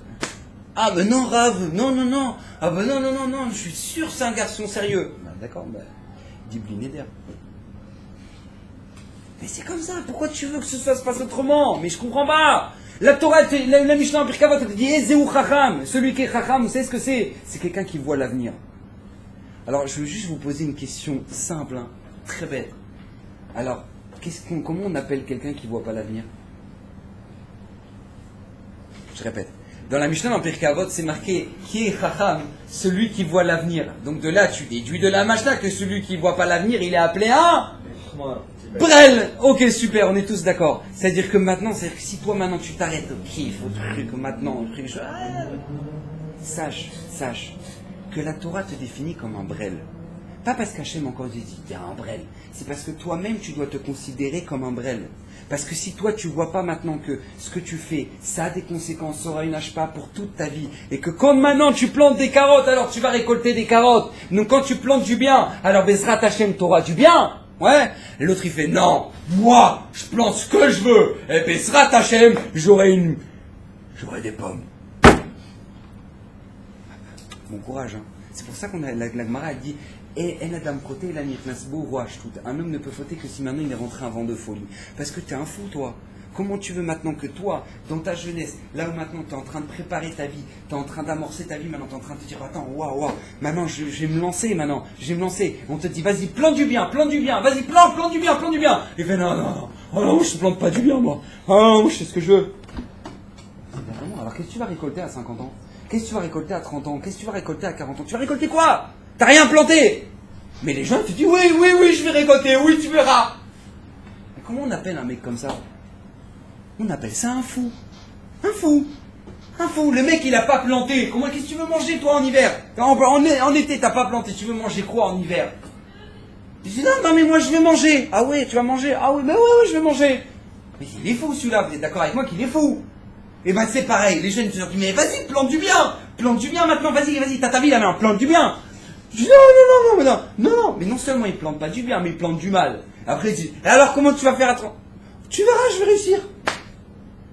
Ah ben non, Rav, non. Ah ben non, je suis sûr c'est un garçon sérieux. Ben, d'accord, dis Blinéder. Mais c'est comme ça, pourquoi tu veux que ce soit se passe autrement? Mais je comprends pas. La Torah, la Mishnah en Pirkei Avot, elle te dit Ezeu Chacham. Celui qui est Chacham, vous savez ce que c'est? C'est quelqu'un qui voit l'avenir. Alors je veux juste vous poser une question simple, hein, très bête. Alors, comment on appelle quelqu'un qui voit pas l'avenir? Je répète. Dans la Mishnah, en Pirkei Avot, c'est marqué qui est Chacham, celui qui voit l'avenir. Donc de là, tu déduis de la Mishnah que celui qui voit pas l'avenir, il est appelé un Brel. Ok, super, on est tous d'accord. C'est-à-dire que maintenant, c'est-à-dire que si toi maintenant tu t'arrêtes au kiff, au truc, maintenant, au truc, sache que la Torah te définit comme un Brel. Pas parce qu'Hachem encore dit t'es un Brel. C'est parce que toi-même tu dois te considérer comme un Brel. Parce que si toi tu vois pas maintenant que ce que tu fais, ça a des conséquences, ça aura une hachpa pour toute ta vie, et que quand maintenant tu plantes des carottes, alors tu vas récolter des carottes. Donc quand tu plantes du bien, alors Bezrat Hashem t'auras du bien. Ouais. Et l'autre il fait non, moi je plante ce que je veux, et Bezrat Hashem j'aurai des pommes. Bon courage, hein. C'est pour ça qu'on a la Gemara a dit et Adam côté la un homme ne peut fauter que si maintenant il est rentré un vent de folie. Parce que tu es un fou, toi. Comment tu veux maintenant que toi, dans ta jeunesse, là où maintenant tu es en train de préparer ta vie, tu es en train d'amorcer ta vie, maintenant tu es en train de te dire attends, waouh, maintenant je vais me lancer maintenant, on te dit vas-y, plante du bien, vas-y, plante du bien. Et fait non, je ne plante pas du bien moi, moi je sais ce que je veux. Alors qu'est-ce que tu vas récolter à 50 ans? Qu'est-ce que tu vas récolter à 30 ans? Qu'est-ce que tu vas récolter à 40 ans? Tu vas récolter quoi? T'as rien planté. Mais les gens te disent oui, je vais récolter, oui, tu verras. Mais comment on appelle un mec comme ça? On appelle ça un fou. Un fou. Le mec il a pas planté. Qu'est-ce que tu veux manger toi en hiver? En été t'as pas planté, tu veux manger quoi en hiver? Tu dis non mais moi je vais manger. Ah ouais, tu vas manger? Ah oui, mais ouais, je vais manger. Mais il est fou celui-là, vous êtes d'accord avec moi qu'il est fou? Et ben c'est pareil, les jeunes te disent mais vas-y, plante du bien maintenant, vas-y, t'as ta vie là maintenant, plante du bien. Je dis non, mais non seulement il plante pas du bien, mais il plante du mal. Après il dit, alors comment tu vas faire à... Tu verras, je vais réussir.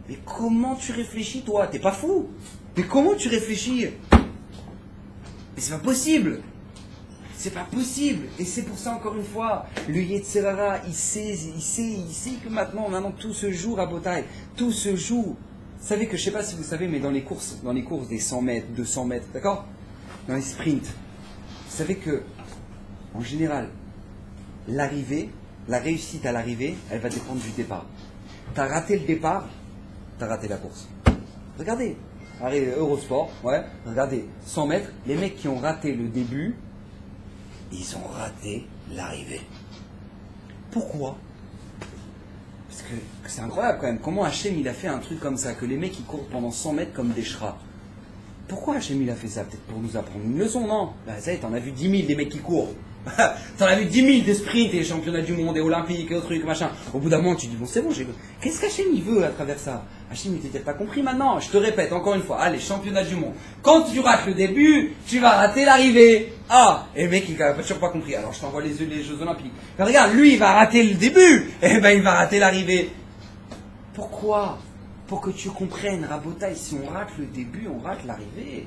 Mais comment tu réfléchis toi? T'es pas fou? Mais comment tu réfléchis? Mais c'est pas possible. Et c'est pour ça encore une fois, le Yetzirara, il sait que maintenant tout se joue à Botaï, tout se joue. Vous savez que, je sais pas si vous savez, mais dans les courses des 100 mètres, 200 mètres, d'accord? Dans les sprints, vous savez que, en général, la réussite à l'arrivée, elle va dépendre du départ. T'as raté le départ, t'as raté la course. Regardez, Allez, Eurosport, ouais, regardez, 100 mètres, les mecs qui ont raté le début, ils ont raté l'arrivée. Pourquoi? Parce que c'est incroyable quand même, comment Hachem il a fait un truc comme ça, que les mecs ils courent pendant 100 mètres comme des chats. Pourquoi Hachem il a fait ça? Peut-être pour nous apprendre une leçon, non? Bah ça y est, t'en as vu 10 000 des mecs qui courent. T'en as vu 10 000 des sprints et championnats du monde et olympiques et autres trucs, machin. Au bout d'un moment, tu dis, bon, c'est bon, qu'est-ce qu'Hachem il veut à travers ça? Hachem il t'a pas compris maintenant. Je te répète encore une fois, allez, championnat du monde. Quand tu rates le début, tu vas rater l'arrivée. Ah, et le mec il n'a toujours pas compris. Alors je t'envoie les Jeux olympiques. Mais regarde, lui il va rater le début, et ben il va rater l'arrivée. Pourquoi? Pour que tu comprennes, Rabotaï, si on rate le début, on rate l'arrivée.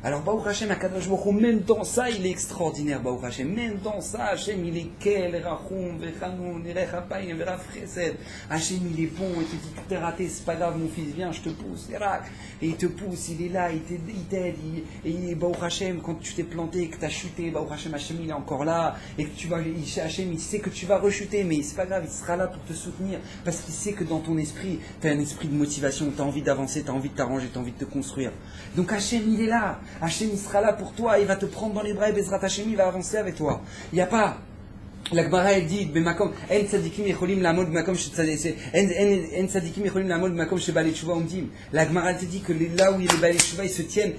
Alors, Baruch Hashem, Akadosh Baruch Hu, même dans ça, il est extraordinaire, Baruch Hashem. Même dans ça, Hashem, il est Kel, Rachum, Vechanoun, Rechapayim, Verafresed. Hashem, il est bon, il te dit, tu t'es raté, c'est pas grave, mon fils, viens, je te pousse, Irak. Et il te pousse, il est là, il t'aide, et Baruch Hashem, quand tu t'es planté, que tu as chuté, Baruch Hashem, Hashem, il est encore là, et que tu vas, Hashem, il sait que tu vas rechuter, mais c'est pas grave, il sera là pour te soutenir, parce qu'il sait que dans ton esprit, tu as un esprit de motivation, tu as envie d'avancer, tu as envie de t'arranger, tu as envie de te construire. Donc Hashem, il est là. Hachem il sera là pour toi, il va te prendre dans les bras et Bezrat Hachem il va avancer avec toi. Il n'y a pas. La Gemara elle dit Bemakom en tzadikim yecholim lamod b'makom en tzadikim yecholim lamod b'makom sheba'alei teshuva omdim. La Gemara elle te dit que là où il est ba'alei teshuva ils se tiennent.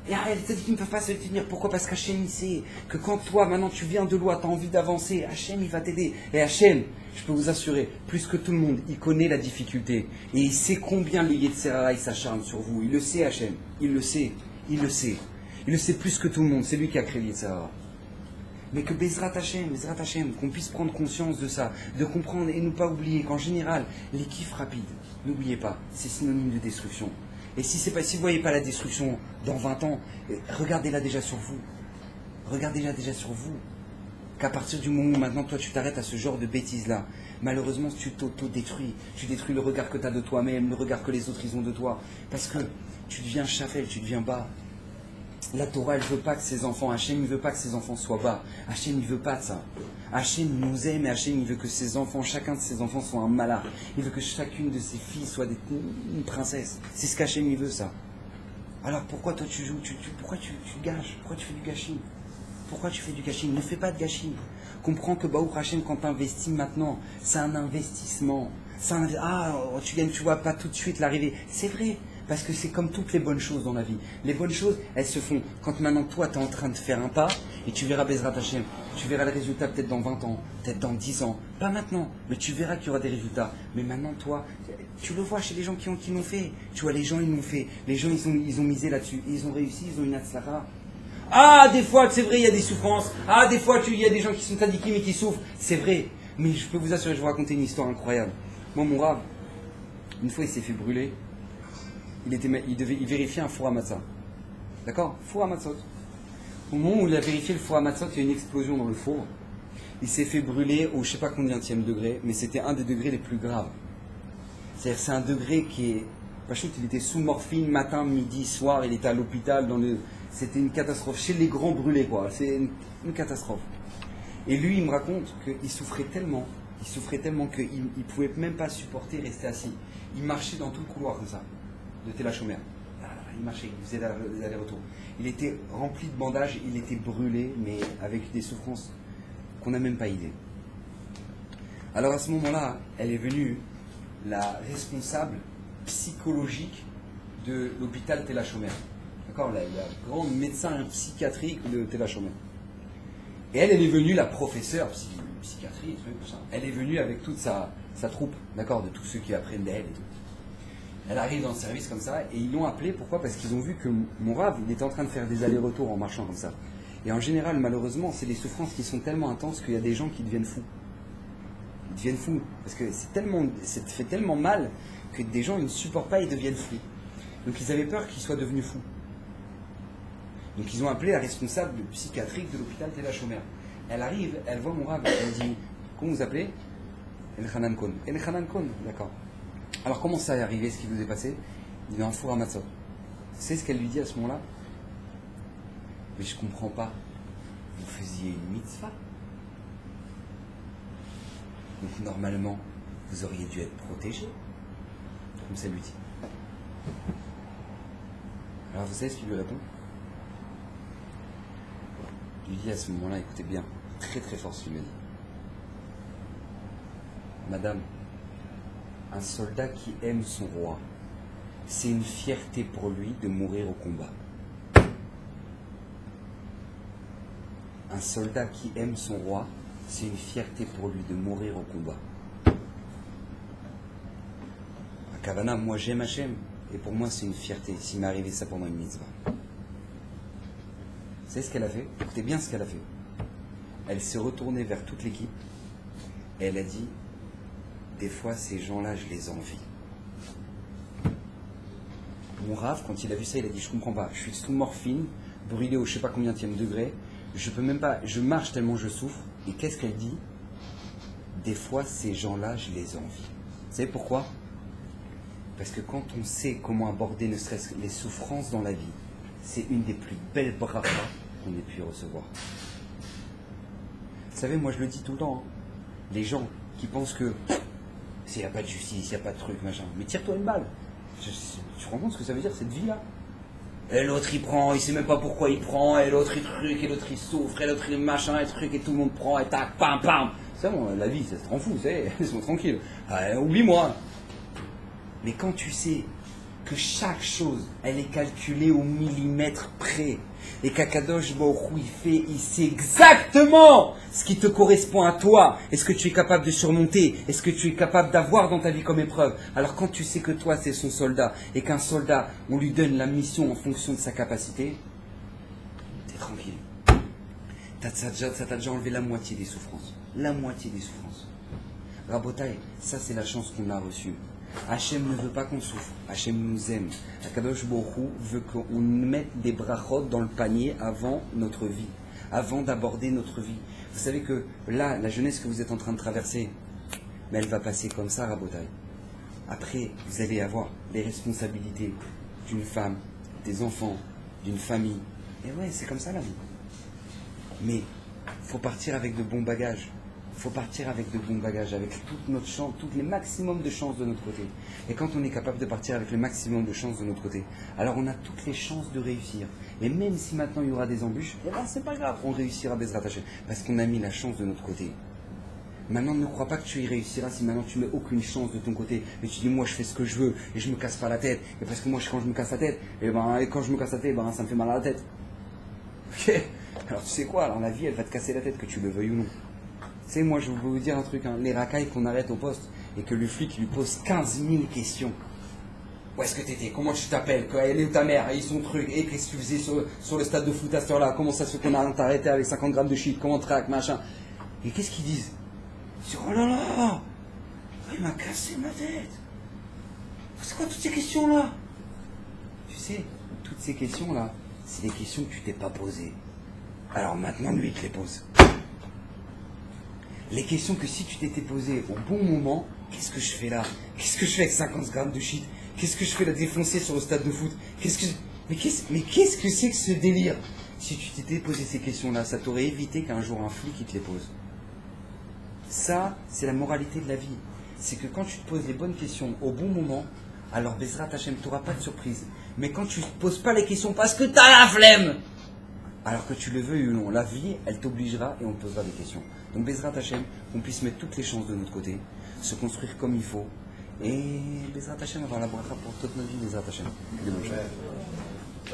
Et les tzadikim ne peuvent pas se tenir. Pourquoi? Parce qu'Hachem il sait que quand toi maintenant tu viens de loin, tu as envie d'avancer, Hachem il va t'aider. Et Hachem, je peux vous assurer, plus que tout le monde, il connaît la difficulté et il sait combien le Yetzer Hara il s'acharne sur vous. Il le sait Hachem, il le sait. Il le sait. Il le sait plus que tout le monde. C'est lui qui a créé le Yetzer Hara. Mais que Bezrat Hachem, qu'on puisse prendre conscience de ça, de comprendre et ne pas oublier qu'en général, les kiffs rapides, n'oubliez pas, c'est synonyme de destruction. Et si vous ne voyez pas la destruction dans 20 ans, regardez-la déjà sur vous. Regardez-la déjà sur vous. Qu'à partir du moment où maintenant toi tu t'arrêtes à ce genre de bêtises-là, malheureusement tu t'auto-détruis. Tu détruis le regard que tu as de toi-même, le regard que les autres ils ont de toi. Parce que tu deviens chafel, tu deviens bas. La Torah, elle ne veut pas que ses enfants, Hachem, il ne veut pas que ses enfants soient bas. Hachem, il ne veut pas de ça. Hachem nous aime et Hachem, il veut que ses enfants, chacun de ses enfants soit un malach. Il veut que chacune de ses filles soit une princesse. C'est ce qu'Hachem, il veut, ça. Alors pourquoi toi tu joues, pourquoi tu gâches? Pourquoi tu fais du gâchis? Pourquoi tu fais du gâchis? Ne fais pas de gâchis. Comprends que Baruch Hachem, quand tu investis maintenant, c'est un investissement. Tu gagnes, tu vois pas tout de suite l'arrivée. C'est vrai. Parce que c'est comme toutes les bonnes choses dans la vie. Les bonnes choses, elles se font quand maintenant toi, tu es en train de faire un pas et tu verras Bezrat Hachem. Tu verras le résultat peut-être dans 20 ans, peut-être dans 10 ans. Pas maintenant, mais tu verras qu'il y aura des résultats. Mais maintenant, toi, tu le vois chez les gens qui l'ont fait. Tu vois, les gens, ils l'ont fait. Les gens, ils ont misé là-dessus. Ils ont réussi, ils ont une atzlacha. Ah, des fois, c'est vrai, il y a des souffrances. Ah, des fois, il y a des gens qui sont tzadikim et qui souffrent. C'est vrai. Mais je peux vous assurer, je vais vous raconter une histoire incroyable. Moi, mon Rav, une fois, il s'est fait brûler. Il vérifiait un four à matzah. D'accord? Four à matzot. Au moment où il a vérifié le four à matzot, il y a une explosion dans le four. Il s'est fait brûler au je ne sais pas combienième degré, mais c'était un des degrés les plus graves. C'est-à-dire c'est un degré qui est... Pachout, il était sous morphine, matin, midi, soir, il était à l'hôpital. C'était une catastrophe. Chez les grands brûlés, quoi. C'est une catastrophe. Et lui, il me raconte qu'il souffrait tellement qu'il ne pouvait même pas supporter rester assis. Il marchait dans tout le couloir comme ça. De Tel HaShomer. Il marchait, il faisait des allers-retours. Il était rempli de bandages, il était brûlé, mais avec des souffrances qu'on n'a même pas idée. Alors à ce moment-là, elle est venue la responsable psychologique de l'hôpital Tel HaShomer. D'accord, la grande médecin psychiatrique de Tel HaShomer. Et elle est venue, la professeure psychiatrie, tout ça. Elle est venue avec toute sa troupe, d'accord, de tous ceux qui apprennent d'elle et tout. Elle arrive dans le service comme ça, et ils l'ont appelée, pourquoi? Parce qu'ils ont vu que mon Rav, il était en train de faire des allers-retours en marchant comme ça. Et en général, malheureusement, c'est des souffrances qui sont tellement intenses qu'il y a des gens qui deviennent fous. Ils deviennent fous, parce que ça fait tellement mal que des gens ils ne supportent pas et deviennent fous. Donc ils avaient peur qu'ils soient devenus fous. Donc ils ont appelé la responsable psychiatrique de l'hôpital Tel HaShomer. Elle arrive, elle voit mon Rav, elle dit, comment vous appelez? Elchanan Kohn. Elchanan Kohn, d'accord. Alors comment ça est arrivé, ce qui vous est passé? Il est en four à matzot. Vous savez ce qu'elle lui dit à ce moment-là? Mais je comprends pas. Vous faisiez une mitzvah. Donc normalement, vous auriez dû être protégé. Comme ça lui dit. Alors vous savez ce qu'il lui répond? Il lui dit à ce moment-là, écoutez bien, très très fort ce qu'il me dit. Madame, un soldat qui aime son roi, c'est une fierté pour lui de mourir au combat. Un soldat qui aime son roi, c'est une fierté pour lui de mourir au combat. À Kavana, moi j'aime Hachem, et pour moi c'est une fierté s'il m'est arrivé ça pendant une mitzvah. Vous savez ce qu'elle a fait? Écoutez bien ce qu'elle a fait. Elle s'est retournée vers toute l'équipe et elle a dit, des fois ces gens-là je les envie. Mon Rav, quand il a vu ça, il a dit, je comprends pas, je suis sous morphine, brûlé au je sais pas combienième degré, je peux même pas, je marche tellement je souffre. Et qu'est-ce qu'elle dit? Des fois ces gens-là je les envie. Vous savez pourquoi? Parce que quand on sait comment aborder ne serait-ce que les souffrances dans la vie, c'est une des plus belles brachas qu'on ait pu recevoir. Vous savez, moi je le dis tout le temps, hein. Les gens qui pensent que s'il n'y a pas de justice, il n'y a pas de truc, machin, mais tire-toi une balle. Tu te rends compte ce que ça veut dire cette vie-là? Et l'autre il prend, il sait même pas pourquoi il prend, et l'autre il truc, et l'autre il souffre, et l'autre il machin, et truc, et tout le monde prend, et tac, pam, pam. C'est bon, la vie, ça se rend fou, vous savez, ils sont tranquilles. Oublie-moi. Mais quand tu sais que chaque chose, elle est calculée au millimètre près, et qu'Akadosh Baruch Hu, il sait exactement ce qui te correspond à toi, et ce que tu es capable de surmonter, et ce que tu es capable d'avoir dans ta vie comme épreuve. Alors quand tu sais que toi c'est son soldat, et qu'un soldat, on lui donne la mission en fonction de sa capacité, t'es tranquille. Ça t'a déjà enlevé la moitié des souffrances. La moitié des souffrances. Rabotai, ça c'est la chance qu'on a reçue. Hachem ne veut pas qu'on souffre, Hachem nous aime. Akadosh Baruch Hu veut qu'on mette des brachot dans le panier avant notre vie, avant d'aborder notre vie. Vous savez que là, la jeunesse que vous êtes en train de traverser, mais elle va passer comme ça, Rabotai. Après, vous allez avoir les responsabilités d'une femme, des enfants, d'une famille. Et ouais, c'est comme ça la vie. Mais il faut partir avec de bons bagages. Il faut partir avec de bons bagages, avec toute notre chance, tous les maximums de chances de notre côté. Et quand on est capable de partir avec le maximum de chances de notre côté, alors on a toutes les chances de réussir. Et même si maintenant il y aura des embûches, eh ben c'est pas grave, on réussira Bezrat Hashem, parce qu'on a mis la chance de notre côté. Maintenant, ne crois pas que tu y réussiras si maintenant tu mets aucune chance de ton côté. Et tu dis, moi je fais ce que je veux, et je me casse pas la tête. Et parce que moi quand je me casse la tête, et quand je me casse la tête, ça me fait mal à la tête. Ok? Alors tu sais quoi, alors la vie elle va te casser la tête, que tu le veuilles ou non. Tu sais, moi je vais vous dire un truc, hein, les racailles qu'on arrête au poste et que le flic lui pose 15 000 questions. Où est-ce que t'étais? Comment tu t'appelles? Elle est où ta mère? Et son truc? Et qu'est-ce que tu faisais sur le stade de foot à cette heure-là? Comment ça se fait qu'on a arrêté avec 50 grammes de shit? Comment traque, machin? Et qu'est-ce qu'ils disent? Ils disent, oh là là, il m'a cassé ma tête. C'est quoi toutes ces questions-là? Tu sais, toutes ces questions-là, c'est des questions que tu t'es pas posées. Alors maintenant, lui, il te les pose. Les questions que si tu t'étais posées au bon moment, qu'est-ce que je fais là? Qu'est-ce que je fais avec 50 grammes de shit? Qu'est-ce que je fais là défoncer sur le stade de foot? Mais qu'est-ce que c'est que ce délire? Si tu t'étais posé ces questions-là, ça t'aurait évité qu'un jour un flic il te les pose. Ça, c'est la moralité de la vie. C'est que quand tu te poses les bonnes questions au bon moment, alors Bezrat Hashem, tu n'auras pas de surprise. Mais quand tu ne te poses pas les questions parce que tu as la flemme, alors que tu le veux ou non, la vie, elle t'obligera et on te posera des questions. Donc Bezrat Hashem, qu'on puisse mettre toutes les chances de notre côté, se construire comme il faut, et Bezrat Hashem avoir la bracha pour toute notre vie, Bezrat Hashem.